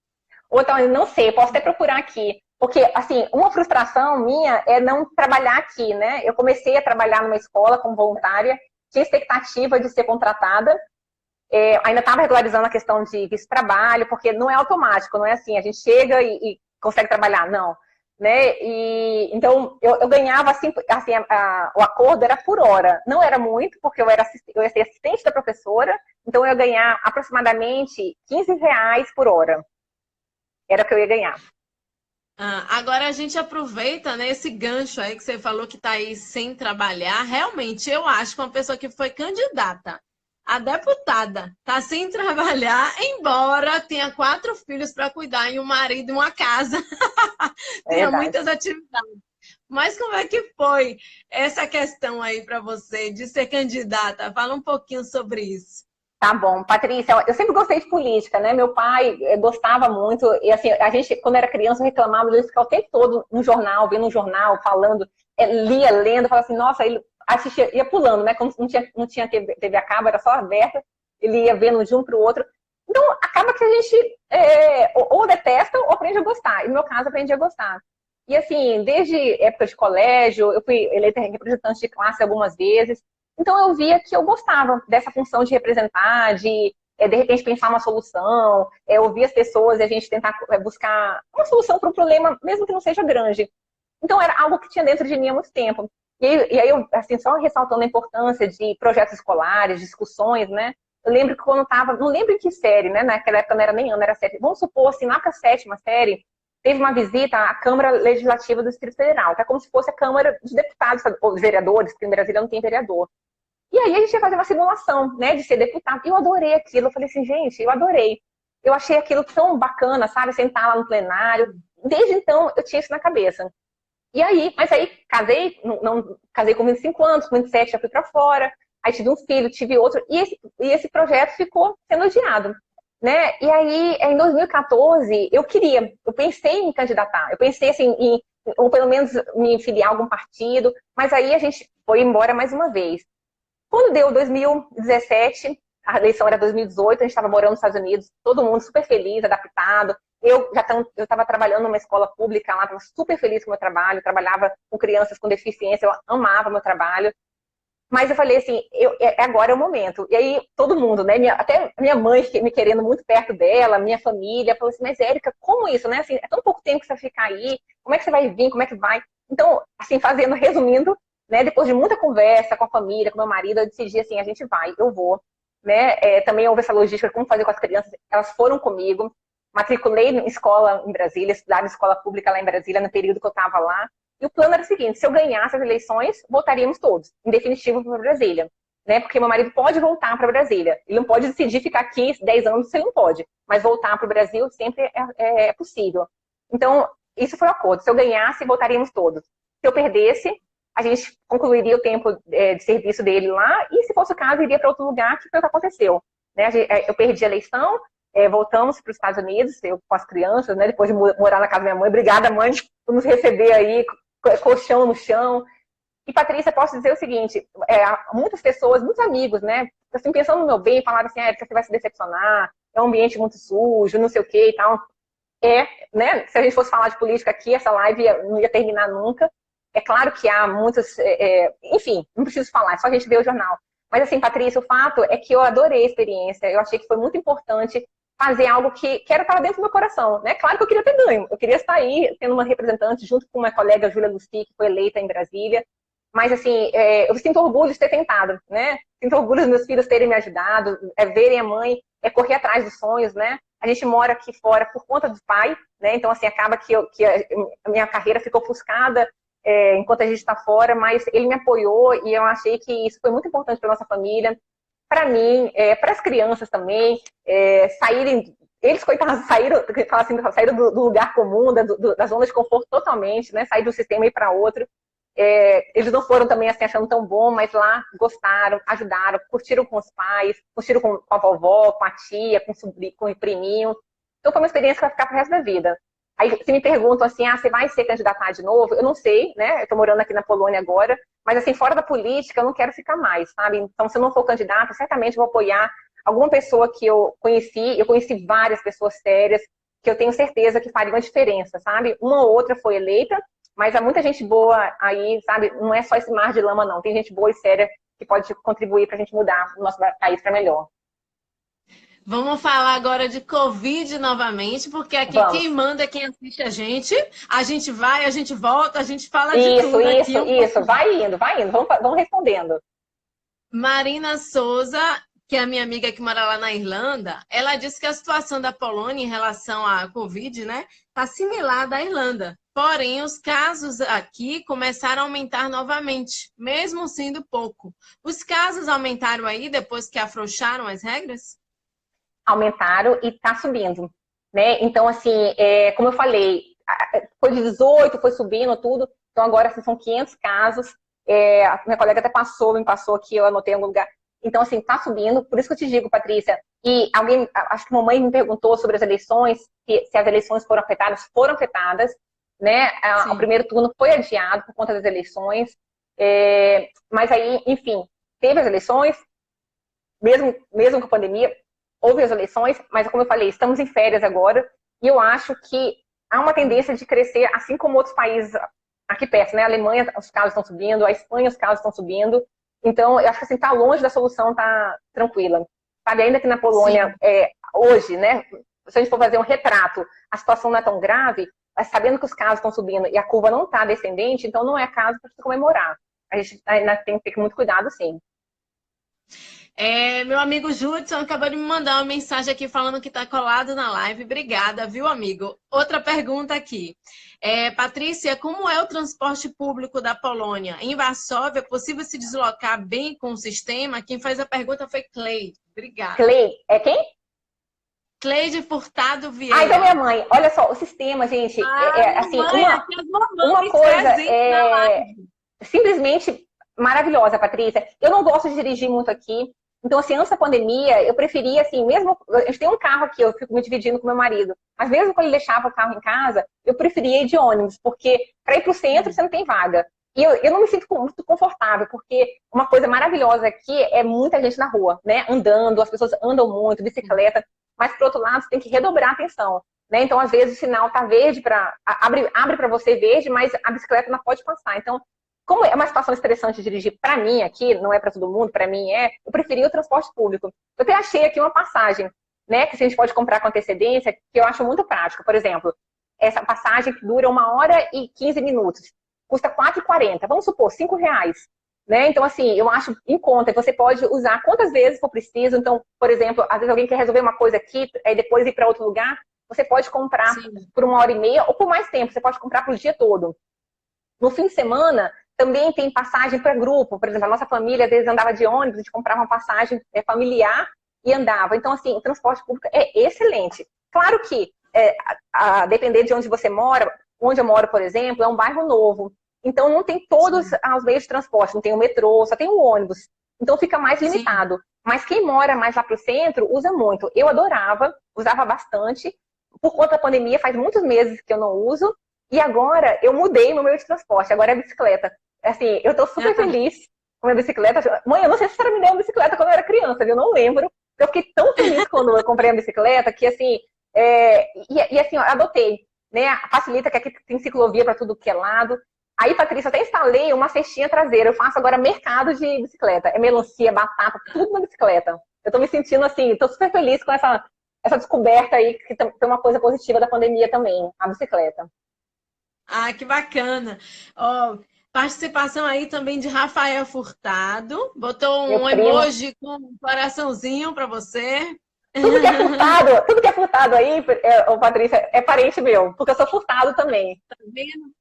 Ou então, eu não sei, eu posso até procurar aqui. Porque, assim, uma frustração minha é não trabalhar aqui, né? Eu comecei a trabalhar numa escola como voluntária, tinha expectativa de ser contratada, ainda estava regularizando a questão de visto de trabalho, porque não é automático, não é assim, a gente chega e consegue trabalhar, não. Né? Então, eu ganhava, assim, o acordo era por hora. Não era muito, porque eu ia ser assistente da professora, então eu ia ganhar aproximadamente 15 reais por hora. Era o que eu ia ganhar. Agora a gente aproveita, né, esse gancho aí que você falou que está aí sem trabalhar. Realmente, eu acho que uma pessoa que foi candidata A deputada está sem trabalhar, embora tenha 4 filhos para cuidar e um marido e uma casa. É Tinha verdade. muitas atividades. Mas como é que foi essa questão aí para você de ser candidata? Fala um pouquinho sobre isso. Tá bom, Patrícia, eu sempre gostei de política, né? Meu pai gostava muito, e assim, a gente, quando era criança, reclamava de ele ficar o tempo todo no jornal, vendo um jornal, falando, lia, lendo, falava assim, nossa, ele assistia, ia pulando, né? Como não tinha TV a cabo, era só aberta, ele ia vendo de um para o outro. Então, acaba que a gente ou detesta ou aprende a gostar. E no meu caso, aprendi a gostar. E assim, desde época de colégio, eu fui eleita representante de classe algumas vezes, então eu via que eu gostava dessa função de representar, de repente pensar uma solução, ouvir as pessoas e a gente tentar buscar uma solução para um problema, mesmo que não seja grande. Então era algo que tinha dentro de mim há muito tempo. E aí eu, assim, só ressaltando a importância de projetos escolares, discussões, né? Eu lembro que quando eu estava, não lembro em que série, né? Naquela época não era nem ano, era série. Vamos supor, assim, lá para a 7ª série, teve uma visita à Câmara Legislativa do Distrito Federal, que é como se fosse a Câmara dos Deputados, ou vereadores, porque em Brasília não tem vereador. E aí a gente ia fazer uma simulação, né, de ser deputado. E eu adorei aquilo. Eu falei assim, gente, eu adorei. Eu achei aquilo tão bacana, sabe? Sentar lá no plenário. Desde então, eu tinha isso na cabeça. E aí, mas aí casei, não, casei com 25 anos, com 27 já fui para fora. Aí tive um filho, tive outro. E esse projeto ficou sendo adiado. Né? E aí, em 2014, eu pensei em me candidatar. Eu pensei assim, ou pelo menos me filiar a algum partido. Mas aí a gente foi embora mais uma vez. Quando deu 2017, a eleição era 2018, a gente estava morando nos Estados Unidos, todo mundo super feliz, adaptado. Eu estava trabalhando numa escola pública lá, estava super feliz com o meu trabalho, trabalhava com crianças com deficiência, eu amava o meu trabalho. Mas eu falei assim, agora é o momento. E aí todo mundo, né? Até minha mãe me querendo muito perto dela, minha família, falou assim, mas Érica, como isso, né? Assim, é tão pouco tempo que você vai ficar aí, como é que você vai vir, como é que vai? Então, assim, resumindo, né? Depois de muita conversa com a família, com meu marido, eu decidi assim, a gente vai, eu vou. Né? Também houve essa logística de como fazer com as crianças, elas foram comigo, matriculei em escola em Brasília, estudava em escola pública lá em Brasília, no período que eu estava lá. E o plano era o seguinte, se eu ganhasse as eleições, voltaríamos todos, em definitivo, para Brasília. Né? Porque meu marido pode voltar para Brasília. Ele não pode decidir ficar aqui 10 anos, se ele não pode. Mas voltar para o Brasil sempre é possível. Então, isso foi o acordo. Se eu ganhasse, voltaríamos todos. Se eu perdesse, a gente concluiria o tempo de serviço dele lá, e se fosse o caso, iria para outro lugar, que foi o que aconteceu. Né? Eu perdi a eleição, voltamos para os Estados Unidos, eu com as crianças, né? Depois de morar na casa da minha mãe. Obrigada, mãe, por nos receber aí, colchão no chão. E, Patrícia, posso dizer o seguinte, muitas pessoas, muitos amigos, né, assim, pensando no meu bem, falaram assim, Érica, você vai se decepcionar, é um ambiente muito sujo, não sei o que e tal. Né, se a gente fosse falar de política aqui, essa live não ia terminar nunca. É claro que há muitas, enfim, não preciso falar, é só a gente ver o jornal. Mas assim, Patrícia, o fato é que eu adorei a experiência, eu achei que foi muito importante fazer algo que era estar dentro do meu coração, né? Claro que eu queria ter ganho, eu queria estar aí sendo uma representante junto com uma colega, Júlia Luci, que foi eleita em Brasília. Mas assim, eu sinto orgulho de ter tentado, né? Sinto orgulho dos meus filhos terem me ajudado, verem a mãe, correr atrás dos sonhos, né? A gente mora aqui fora por conta do pai, né? Então assim, acaba que a minha carreira ficou ofuscada enquanto a gente está fora, mas ele me apoiou e eu achei que isso foi muito importante para nossa família, para mim, para as crianças também, saírem, eles, coitados, saíram do lugar comum, da zona de conforto totalmente, né? Sair do sistema e ir para outro. Eles não foram também assim achando tão bom, mas lá gostaram, ajudaram, curtiram com os pais, curtiram com a vovó, com a tia, com o priminho. Então foi uma experiência que vai ficar pro resto da vida. Aí se me perguntam assim, você vai ser candidatar de novo? Eu não sei, né? Eu tô morando aqui na Polônia agora, mas assim, fora da política, eu não quero ficar mais, sabe? Então, se eu não for candidata, certamente vou apoiar alguma pessoa que eu conheci várias pessoas sérias, que eu tenho certeza que fariam a diferença, sabe? Uma ou outra foi eleita, mas há muita gente boa aí, sabe? Não é só esse mar de lama, não. Tem gente boa e séria que pode contribuir para a gente mudar o nosso país para melhor. Vamos falar agora de Covid novamente, porque aqui quem manda é quem assiste a gente. A gente vai, a gente volta, a gente fala de tudo aqui. Isso. Vai indo. Vamos respondendo. Marina Souza que é a minha amiga que mora lá na Irlanda, ela disse que a situação da Polônia em relação à Covid, né, está similar à da Irlanda. Porém, os casos aqui começaram a aumentar novamente, mesmo sendo pouco. Os casos aumentaram aí depois que afrouxaram as regras? Aumentaram e está subindo, né? Então, assim, como eu falei, foi de 18, foi subindo tudo, então agora assim, são 500 casos. A minha colega até me passou aqui, eu anotei em algum lugar. Então, assim, está subindo, por isso que eu te digo, Patrícia, e alguém, acho que a mamãe me perguntou sobre as eleições, se as eleições foram afetadas, né? O primeiro turno foi adiado por conta das eleições, mas aí, enfim, teve as eleições, mesmo com a pandemia, houve as eleições, mas como eu falei, estamos em férias agora, e eu acho que há uma tendência de crescer, assim como outros países aqui perto, né? A Alemanha, os casos estão subindo, a Espanha, os casos estão subindo, então eu acho que assim, tá longe da solução, tá tranquila. Sabe, ainda que na Polônia, hoje, né, se a gente for fazer um retrato, a situação não é tão grave, mas sabendo que os casos estão subindo e a curva não está descendente, então não é caso para comemorar. A gente ainda tem que ter muito cuidado, sim. Meu amigo Judson acabou de me mandar uma mensagem aqui falando que está colado na live. Obrigada, viu, amigo? Outra pergunta aqui. Patrícia, como é o transporte público da Polônia? Em Varsóvia, é possível se deslocar bem com o sistema? Quem fez a pergunta foi Cleide. Obrigada. Cleide, é quem? Cleide Furtado Vieira. Ah, então minha mãe. Olha só, o sistema, gente, assim, mãe, uma coisa simplesmente maravilhosa, Patrícia. Eu não gosto de dirigir muito aqui. Então, assim, antes da pandemia, eu preferia, assim, mesmo... A gente tem um carro aqui, eu fico me dividindo com meu marido. Mas mesmo quando ele deixava o carro em casa, eu preferia ir de ônibus, porque para ir para o centro você não tem vaga. E eu não me sinto muito confortável, porque uma coisa maravilhosa aqui é muita gente na rua, né? Andando, as pessoas andam muito, bicicleta. Mas, por outro lado, você tem que redobrar a atenção, né? Então, às vezes, o sinal tá verde, abre para você verde, mas a bicicleta não pode passar. Então, como é uma situação estressante de dirigir para mim aqui, não é para todo mundo, para mim eu preferi o transporte público. Eu até achei aqui uma passagem, né, que a gente pode comprar com antecedência, que eu acho muito prática. Por exemplo, essa passagem que dura 1h15, custa R$4,40, vamos supor, R$5, né? Então, assim, eu acho em conta, você pode usar quantas vezes for preciso. Então, por exemplo, às vezes alguém quer resolver uma coisa aqui, aí depois ir para outro lugar, você pode comprar por 1h30 ou por mais tempo, você pode comprar para o dia todo. No fim de semana, também tem passagem para grupo. Por exemplo, a nossa família, às vezes, andava de ônibus, a gente comprava uma passagem familiar e andava. Então, assim, o transporte público é excelente. Claro que, a depender de onde você mora, onde eu moro, por exemplo, é um bairro novo. Então, não tem todos os meios de transporte. Não tem o metrô, só tem o ônibus. Então, fica mais limitado. Mas quem mora mais lá para o centro, usa muito. Eu adorava, usava bastante. Por conta da pandemia, faz muitos meses que eu não uso. E agora, eu mudei meu meio de transporte. Agora é a bicicleta. Assim, eu tô super feliz com a minha bicicleta. Mãe, eu não sei se você me deu uma bicicleta quando eu era criança, eu não lembro. Eu fiquei tão feliz quando eu comprei a bicicleta que, assim, assim, eu adotei, né? Facilita que aqui tem ciclovia para tudo que é lado. Aí, Patrícia, eu até instalei uma cestinha traseira. Eu faço agora mercado de bicicleta. É melancia, batata, tudo na bicicleta. Eu tô me sentindo, assim, tô super feliz com essa descoberta aí, que tem uma coisa positiva da pandemia também, a bicicleta. Ah, que bacana. Participação aí também de Rafael Furtado. Botou um emoji com um coraçãozinho para você. Tudo que é furtado aí, Patrícia, é parente meu, porque eu sou furtado também. Tá vendo?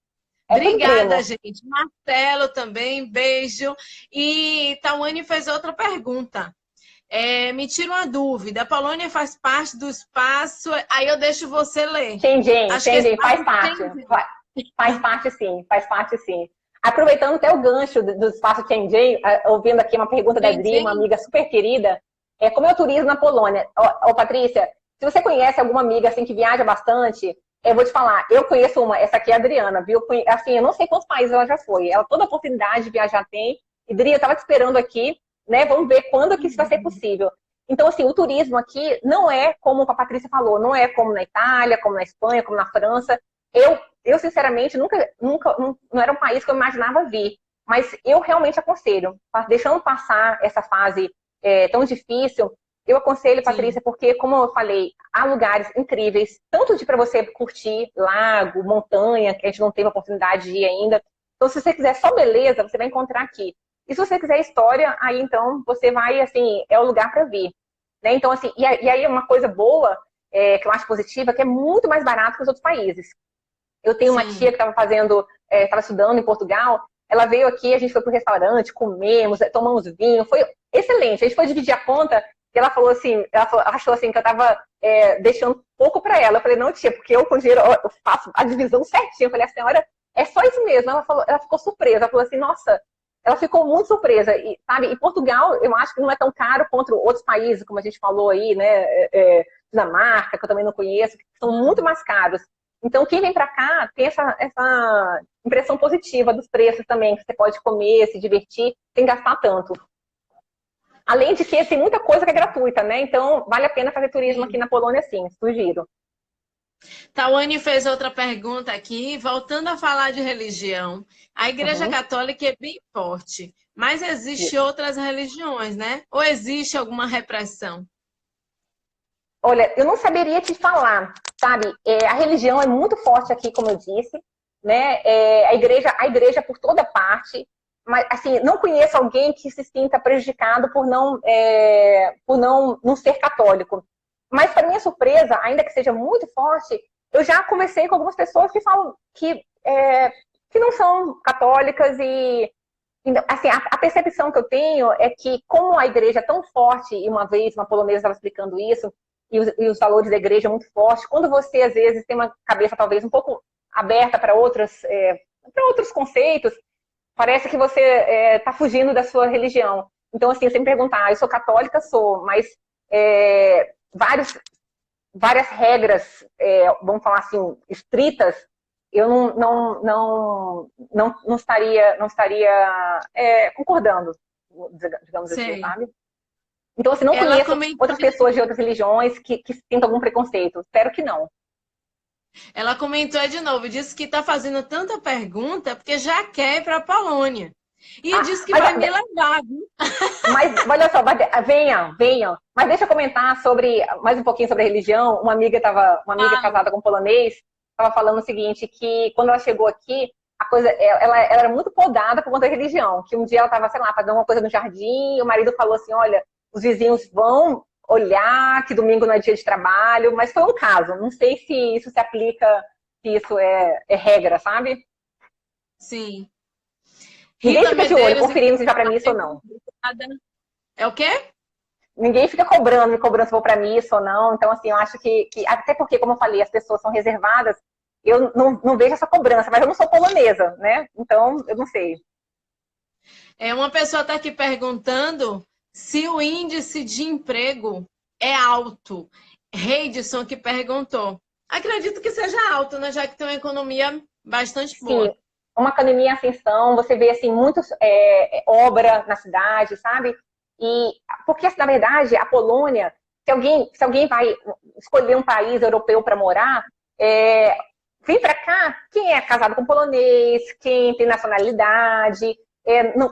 Obrigada, gente. Marcelo também, beijo. E Tawane fez outra pergunta. Me tira uma dúvida. A Polônia faz parte do espaço... Aí eu deixo você ler. Schengen, faz parte. Faz parte sim. Aproveitando até o gancho do espaço Schengen, ouvindo aqui uma pergunta da Adri, uma amiga super querida, como é o turismo na Polônia? Patrícia, se você conhece alguma amiga assim que viaja bastante, eu vou te falar, eu conheço essa aqui é a Adriana, viu? Assim, eu não sei quantos países ela já foi. Ela toda a oportunidade de viajar tem. E, Adri, eu estava te esperando aqui, né? Vamos ver quando que isso vai ser possível. Então, assim, o turismo aqui não é como a Patrícia falou, não é como na Itália, como na Espanha, como na França. Eu sinceramente, não era um país que eu imaginava vir. Mas eu realmente aconselho, deixando passar essa fase tão difícil, eu aconselho, Patrícia, porque, como eu falei, há lugares incríveis, tanto para você curtir lago, montanha, que a gente não teve a oportunidade de ir ainda. Então, se você quiser só beleza, você vai encontrar aqui. E se você quiser história, aí então você vai, assim, é o lugar para vir. Né? Então, assim, e aí uma coisa boa, que eu acho positiva, que é muito mais barato que os outros países. Eu tenho uma tia Sim. que estava estudando em Portugal, ela veio aqui, a gente foi pro restaurante, comemos, tomamos vinho, foi excelente. A gente foi dividir a conta e ela falou assim, achou assim que eu estava deixando pouco para ela. Eu falei, não, tia, porque eu com dinheiro eu faço a divisão certinha. Eu falei, a senhora, é só isso mesmo. Ela ficou surpresa, ela falou assim, nossa, ela ficou muito surpresa. E, sabe, e Portugal, eu acho que não é tão caro quanto outros países, como a gente falou aí, né? Dinamarca, que eu também não conheço, que são muito mais caros. Então, quem vem para cá tem essa impressão positiva dos preços também, que você pode comer, se divertir, sem gastar tanto. Além de que tem muita coisa que é gratuita, né? Então, vale a pena fazer turismo aqui Sim. na Polônia, sim, sugiro. Tawane fez outra pergunta aqui, voltando a falar de religião. A Igreja Uhum, Católica é bem forte, mas existem isso. outras religiões, né? Ou existe alguma repressão? Olha, eu não saberia te falar, sabe? A religião é muito forte aqui, como eu disse, né? A igreja por toda parte, mas assim, não conheço alguém que se sinta prejudicado por não ser católico. Mas para minha surpresa, ainda que seja muito forte, eu já conversei com algumas pessoas que falam que não são católicas e assim, a percepção que eu tenho é que, como a igreja é tão forte, e uma vez uma polonesa estava explicando isso, e os valores da igreja muito fortes, quando você, às vezes, tem uma cabeça talvez um pouco aberta para outros conceitos, parece que você está fugindo da sua religião. Então, assim, eu sempre pergunto, eu sou católica, sou, mas várias regras, vamos falar assim, estritas, eu não estaria concordando, digamos assim, Sei. sabe? Então, assim, não Ela conheço comentou outras pessoas de outras religiões que sintam algum preconceito. Espero que não. Ela comentou de novo, disse que está fazendo tanta pergunta porque já quer ir para a Polônia. E Ah, disse que vai me levar, viu? mas olha só, venha. Mas deixa eu comentar mais um pouquinho sobre a religião. Uma amiga Ah, casada com um polonês, estava falando o seguinte, que quando ela chegou aqui, ela era muito podada por conta da religião. Que um dia ela estava, sei lá, fazendo uma coisa no jardim, e o marido falou assim, olha, os vizinhos vão olhar que domingo não é dia de trabalho, mas foi um caso. Não sei se isso se aplica, se isso é regra, sabe? sim. Ninguém Rita fica de olho Medeiros, conferindo se vai para missa ou não. é o quê? Ninguém fica me cobrando se vou para missa ou não. Então, assim, eu acho que, até porque, como eu falei, as pessoas são reservadas, eu não vejo essa cobrança, mas eu não sou polonesa, né? Então, eu não sei. Uma pessoa está aqui perguntando se o índice de emprego é alto. Reidson que perguntou. Acredito que seja alto, né? Já que tem uma economia bastante Sim, boa. uma academia em ascensão, você vê, assim, muitas obra na cidade, sabe? E, porque, assim, na verdade, a Polônia, se alguém vai escolher um país europeu para morar, vem para cá quem é casado com polonês, quem tem nacionalidade.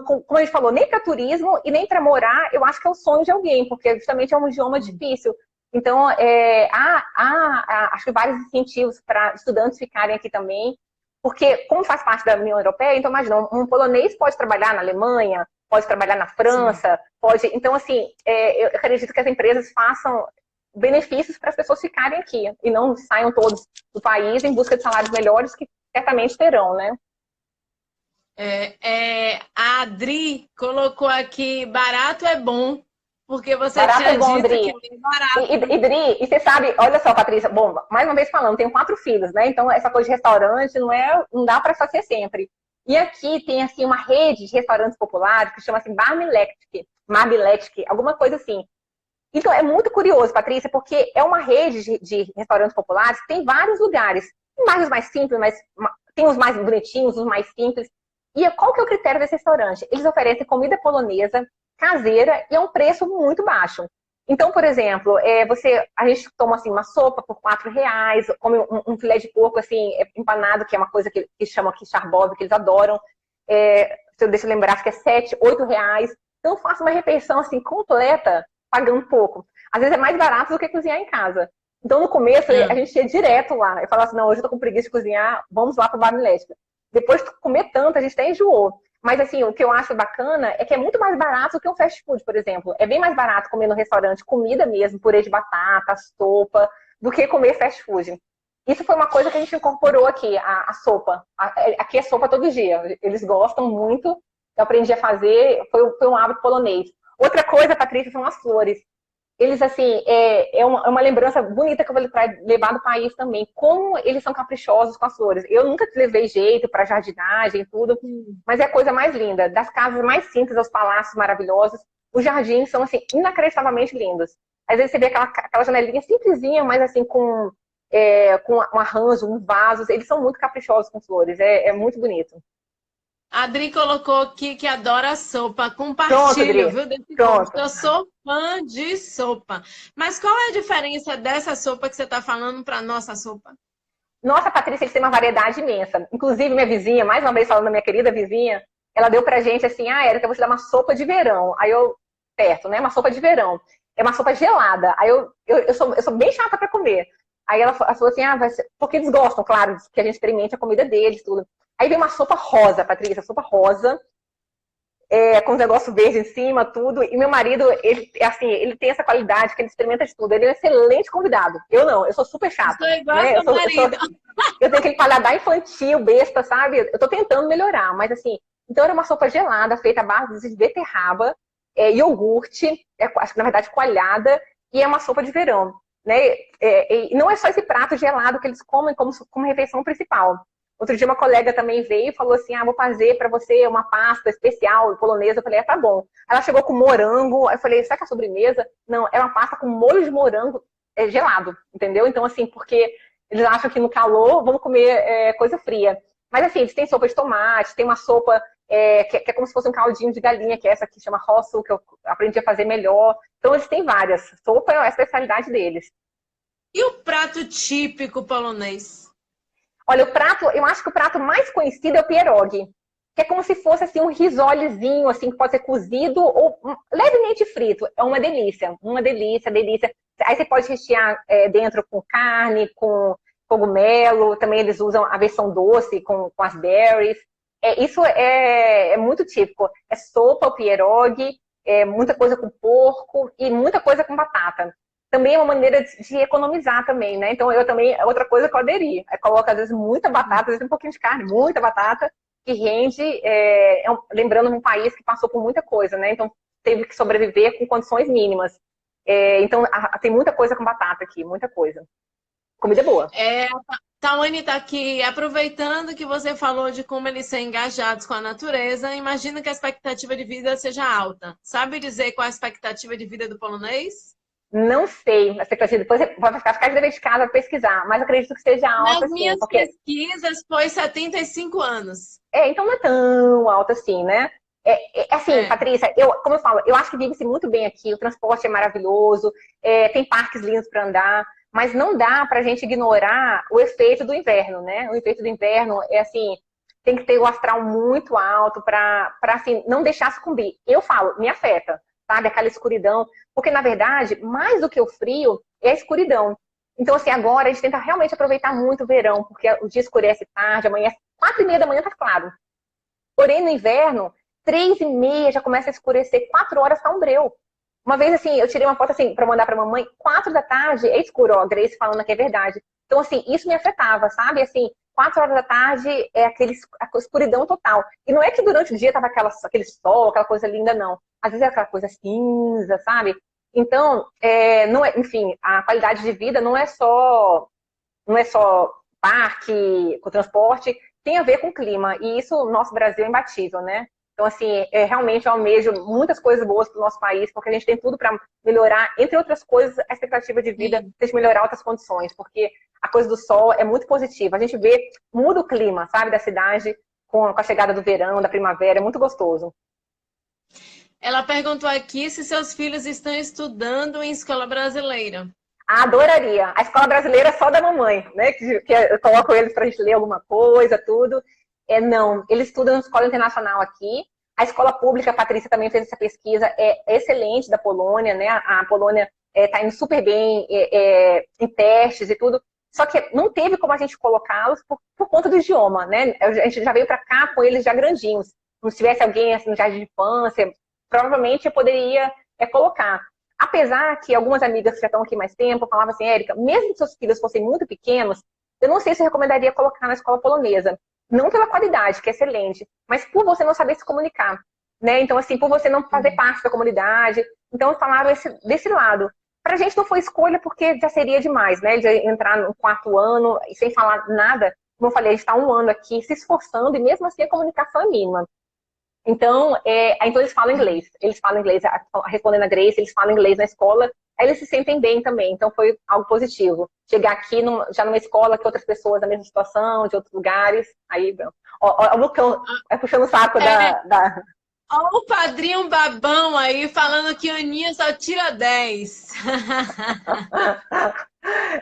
Como a gente falou, nem para turismo e nem para morar, eu acho que é o sonho de alguém, porque justamente é um idioma difícil. Então, acho que vários incentivos para estudantes ficarem aqui também, porque como faz parte da União Europeia, então imagina, um polonês pode trabalhar na Alemanha, pode trabalhar na Sim. França, pode. Então, assim, eu acredito que as empresas façam benefícios para as pessoas ficarem aqui e não saiam todos do país em busca de salários melhores, que certamente terão, né? A Adri colocou aqui, barato é bom, porque você Barato é tinha bom, dito que Dri. é barato. E Dri, e você sabe, olha só, Patrícia, bom, mais uma vez falando, tenho 4 filhos, né? Então, essa coisa de restaurante não dá para fazer sempre. E aqui tem, assim, uma rede de restaurantes populares que chama, assim, Marmiletic, alguma coisa assim. Então, é muito curioso, Patrícia, porque é uma rede de restaurantes populares que tem vários lugares. Tem bairros mais simples, mas tem os mais bonitinhos, os mais simples. E qual que é o critério desse restaurante? Eles oferecem comida polonesa, caseira, e a um preço muito baixo. Então, por exemplo, a gente toma assim, uma sopa por R$ 4, come um filé de porco assim, empanado, que é uma coisa que chamam aqui charbov, que eles adoram. Deixa eu lembrar, acho que é R$ 7, R$ 8. Então, eu faço uma refeição assim, completa, pagando pouco. Às vezes é mais barato do que cozinhar em casa. Então, no começo, a gente ia direto lá. Eu falava assim, não, hoje eu tô com preguiça de cozinhar, vamos lá pro Bar Milética. Depois de comer tanto, a gente até enjoou. Mas, assim, o que eu acho bacana é que é muito mais barato do que um fast food, por exemplo. É bem mais barato comer no restaurante comida mesmo, purê de batata, sopa, do que comer fast food. Isso foi uma coisa que a gente incorporou aqui, a sopa. Aqui é sopa todo dia. Eles gostam muito. Eu aprendi a fazer, foi um hábito polonês. Outra coisa, Patrícia, são as flores. Eles, assim, é uma lembrança bonita que eu vou levar do país também. Como eles são caprichosos com as flores. Eu nunca levei jeito para jardinagem e tudo, mas é a coisa mais linda. Das casas mais simples aos palácios maravilhosos, os jardins são, assim, inacreditavelmente lindos. Às vezes você vê aquela janelinha simplesinha, mas, assim, com um arranjo, um vaso. Eles são muito caprichosos com flores. É muito bonito. A Adri colocou aqui que adora sopa. Pronto, Compartilho, Adri. viu? Desse gosto. Pronto. Eu sou fã de sopa. Mas qual é a diferença dessa sopa que você está falando para nossa sopa? Nossa, Patrícia, eles têm uma variedade imensa. Inclusive, minha vizinha, mais uma vez falando da minha querida vizinha, ela deu pra gente assim, Érica, eu vou te dar uma sopa de verão. Aí eu, perto, né? Uma sopa de verão. É uma sopa gelada. Aí eu sou bem chata pra comer. Aí ela falou assim, vai ser... porque eles gostam, claro, que a gente experimente a comida deles, tudo. Aí veio uma sopa rosa, Patrícia, sopa rosa, com os negócios verdes em cima, tudo. E meu marido, ele tem essa qualidade que ele experimenta de tudo. Ele é um excelente convidado. Eu não, eu sou super chata. Sou igual Né? ao seu marido. Eu tenho aquele paladar infantil, besta, sabe? Eu tô tentando melhorar, mas assim, então era uma sopa gelada, feita à base de beterraba, iogurte, acho que na verdade coalhada, e é uma sopa de verão. Né? E não é só esse prato gelado que eles comem como refeição principal. Outro dia uma colega também veio e falou assim, vou fazer para você uma pasta especial polonesa. Eu falei, tá bom. Ela chegou com morango, eu falei, será que é sobremesa? Não, é uma pasta com molho de morango gelado, entendeu? Então, assim, porque eles acham que no calor vamos comer coisa fria. Mas, assim, eles têm sopa de tomate, tem uma sopa que é como se fosse um caldinho de galinha, que é essa que chama rosso, que eu aprendi a fazer melhor. Então, eles têm várias. Sopa é a especialidade deles. E o prato típico polonês? Olha, eu acho que o prato mais conhecido é o pierogi, que é como se fosse assim um risolezinho, assim, que pode ser cozido ou levemente frito. É uma delícia, delícia. Aí você pode rechear dentro com carne, com cogumelo, também eles usam a versão doce com as berries. Isso é muito típico. É sopa, o pierogi, muita coisa com porco e muita coisa com batata. Também é uma maneira de economizar também, né? Então, eu também, outra coisa que eu aderi. Coloca, às vezes, muita batata, às vezes um pouquinho de carne, muita batata, que rende, lembrando um país que passou por muita coisa, né? Então, teve que sobreviver com condições mínimas. Então, tem muita coisa com batata aqui, muita coisa. Comida boa. Tawane está aqui, aproveitando que você falou de como eles são engajados com a natureza, imagino que a expectativa de vida seja alta. Sabe dizer qual é a expectativa de vida do polonês? Não sei, a expectativa, depois vai ficar de dever de casa para pesquisar, mas acredito que seja alta, Nas sim. minhas Porque... pesquisas foi 75 anos. Então não é tão alta assim, né? Assim, Patrícia, como eu falo, eu acho que vive-se muito bem aqui, o transporte é maravilhoso, tem parques lindos para andar, mas não dá para a gente ignorar o efeito do inverno, né? O efeito do inverno é assim, tem que ter o astral muito alto para assim, não deixar sucumbir. Eu falo, me afeta, sabe? Aquela escuridão, porque na verdade, mais do que o frio, é a escuridão. Então, assim, agora a gente tenta realmente aproveitar muito o verão, porque o dia escurece tarde, amanhã, 4h30 da manhã tá claro. Porém, no inverno, 3h30 já começa a escurecer, 4 horas tá um breu. Uma vez, assim, eu tirei uma foto, assim, pra mandar pra mamãe, 4 da tarde, é escuro, ó, a Grace falando que é verdade. Então, assim, isso me afetava, sabe? Assim, 4 horas da tarde é a escuridão total. E não é que durante o dia tava aquele sol, aquela coisa linda, não. Às vezes é aquela coisa cinza, sabe? Então, não é, enfim, a qualidade de vida não é só parque, com transporte, tem a ver com o clima. E isso, o nosso Brasil é imbatível, né? Então, assim, realmente eu almejo muitas coisas boas para o nosso país, porque a gente tem tudo para melhorar, entre outras coisas, a expectativa de vida, de melhorar outras condições, porque a coisa do sol é muito positiva. A gente vê, muda o clima, sabe, da cidade com a chegada do verão, da primavera, é muito gostoso. Ela perguntou aqui se seus filhos estão estudando em escola brasileira. Adoraria. A escola brasileira é só da mamãe, né? Que eu coloco eles para a gente ler alguma coisa, tudo. Não, eles estudam na escola internacional aqui. A escola pública, a Patrícia também fez essa pesquisa, é excelente da Polônia, né? A Polônia está indo super bem em testes e tudo. Só que não teve como a gente colocá-los por conta do idioma, né? A gente já veio para cá com eles já grandinhos. não tivesse alguém assim, no jardim de infância, provavelmente eu poderia colocar. Apesar que algumas amigas que já estão aqui mais tempo falavam assim, Érica, mesmo que seus filhos fossem muito pequenos, eu não sei se eu recomendaria colocar na escola polonesa. Não pela qualidade, que é excelente, mas por você não saber se comunicar. Né? Então, assim, por você não fazer parte da comunidade. Então, falaram desse lado. Pra gente não foi escolha porque já seria demais, né? De entrar no 4º ano e sem falar nada. Como eu falei, a gente está 1 ano aqui se esforçando e mesmo assim a comunicação é mínima. Então, então eles falam inglês. Eles falam inglês, respondendo a Grace, eles falam inglês na escola. Aí eles se sentem bem também. Então, foi algo positivo. Chegar aqui já numa escola que outras pessoas da mesma situação, de outros lugares. Aí, ó, o Lucão puxando o saco da... Olha o padrinho babão aí falando que Aninha só tira 10.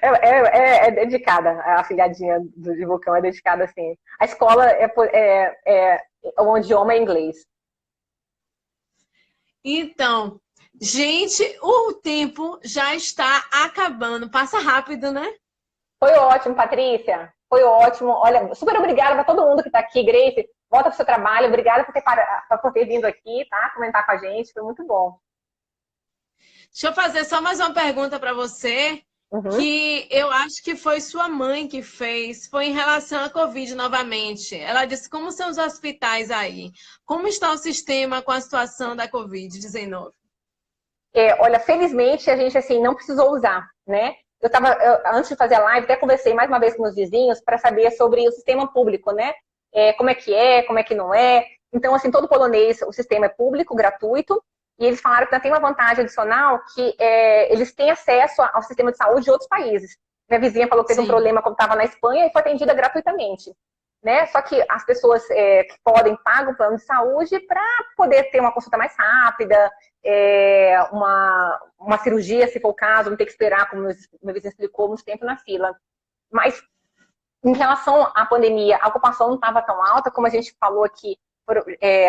É dedicada, a filhadinha de Vulcão é dedicada assim. A escola o idioma é inglês. Então, gente, o tempo já está acabando. Passa rápido, né? Foi ótimo, Patrícia. Foi ótimo. Olha, super obrigada para todo mundo que está aqui. Grace, volta para o seu trabalho. Obrigada por ter vindo aqui, tá? Comentar com a gente. Foi muito bom. Deixa eu fazer só mais uma pergunta para você, que eu acho que foi sua mãe que fez. Foi em relação à Covid novamente. Ela disse, como são os hospitais aí? Como está o sistema com a situação da Covid-19? Olha, felizmente a gente assim não precisou usar, né? Antes de fazer a live, até conversei mais uma vez com meus vizinhos para saber sobre o sistema público, né? Como é, como é que não é. Então, assim, todo polonês, o sistema é público, gratuito, e eles falaram que tem uma vantagem adicional, que eles têm acesso ao sistema de saúde de outros países. Minha vizinha falou que teve um problema quando estava na Espanha e foi atendida gratuitamente. Né? Só que as pessoas que podem pagam o plano de saúde para poder ter uma consulta mais rápida, uma cirurgia, se for o caso, não ter que esperar, como meu vizinho explicou, muito tempo na fila. Mas, em relação à pandemia, a ocupação não estava tão alta, como a gente falou aqui,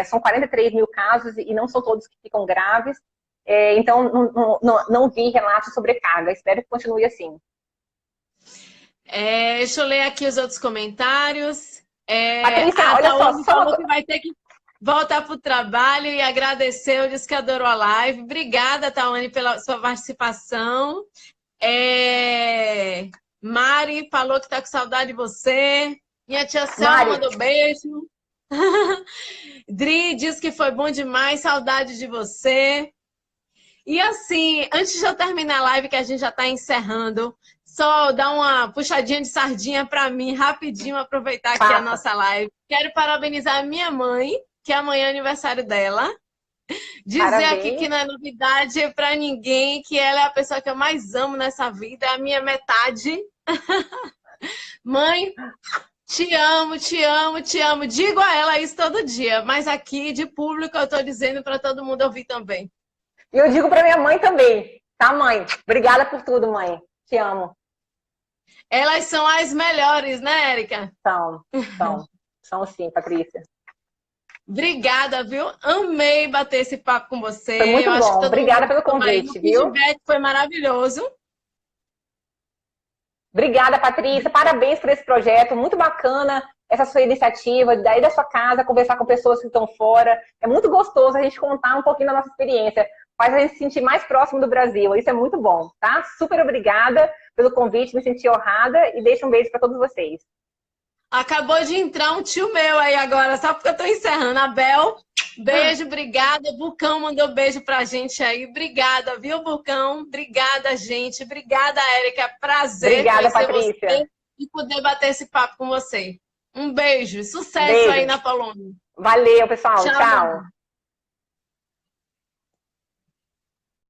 são 43 mil casos e não são todos que ficam graves, então não vi relatos de sobrecarga. Espero que continue assim. Deixa eu ler aqui os outros comentários. Patrícia, olha só, falou que vai ter que voltar para o trabalho e agradeceu, disse que adorou a live. Obrigada, Tawane, pela sua participação. Mari falou que está com saudade de você. Minha tia Selma mandou beijo. Dri diz que foi bom demais, saudade de você. E assim, antes de eu terminar a live, que a gente já está encerrando, só dar uma puxadinha de sardinha para mim, rapidinho, aproveitar aqui a nossa live. Quero parabenizar a minha mãe, que amanhã é aniversário dela. Dizer aqui que não é novidade para ninguém, que ela é a pessoa que eu mais amo nessa vida, é a minha metade. Mãe, te amo, te amo, te amo. Digo a ela isso todo dia, mas aqui, de público, eu estou dizendo para todo mundo ouvir também. E eu digo para minha mãe também, tá, mãe? Obrigada por tudo, mãe. Te amo. Elas são as melhores, né, Érica? São sim, Patrícia. Obrigada, viu? Amei bater esse papo com você. Foi muito bom. Obrigada pelo convite, viu? O feedback foi maravilhoso. Obrigada, Patrícia. Parabéns por esse projeto. Muito bacana essa sua iniciativa, daí da sua casa, conversar com pessoas que estão fora. É muito gostoso a gente contar um pouquinho da nossa experiência. Faz a gente se sentir mais próximo do Brasil. Isso é muito bom, tá? Super obrigada pelo convite, me senti honrada e deixo um beijo para todos vocês. Acabou de entrar um tio meu aí agora, só porque eu tô encerrando. Abel, beijo, obrigada. Vulcão mandou beijo pra gente aí. Obrigada, viu, Vulcão? Obrigada, gente. Obrigada, Érica. Prazer. Obrigada, Patrícia. E poder bater esse papo com você. Um beijo. Sucesso aí na Polônia. Valeu, pessoal. Tchau.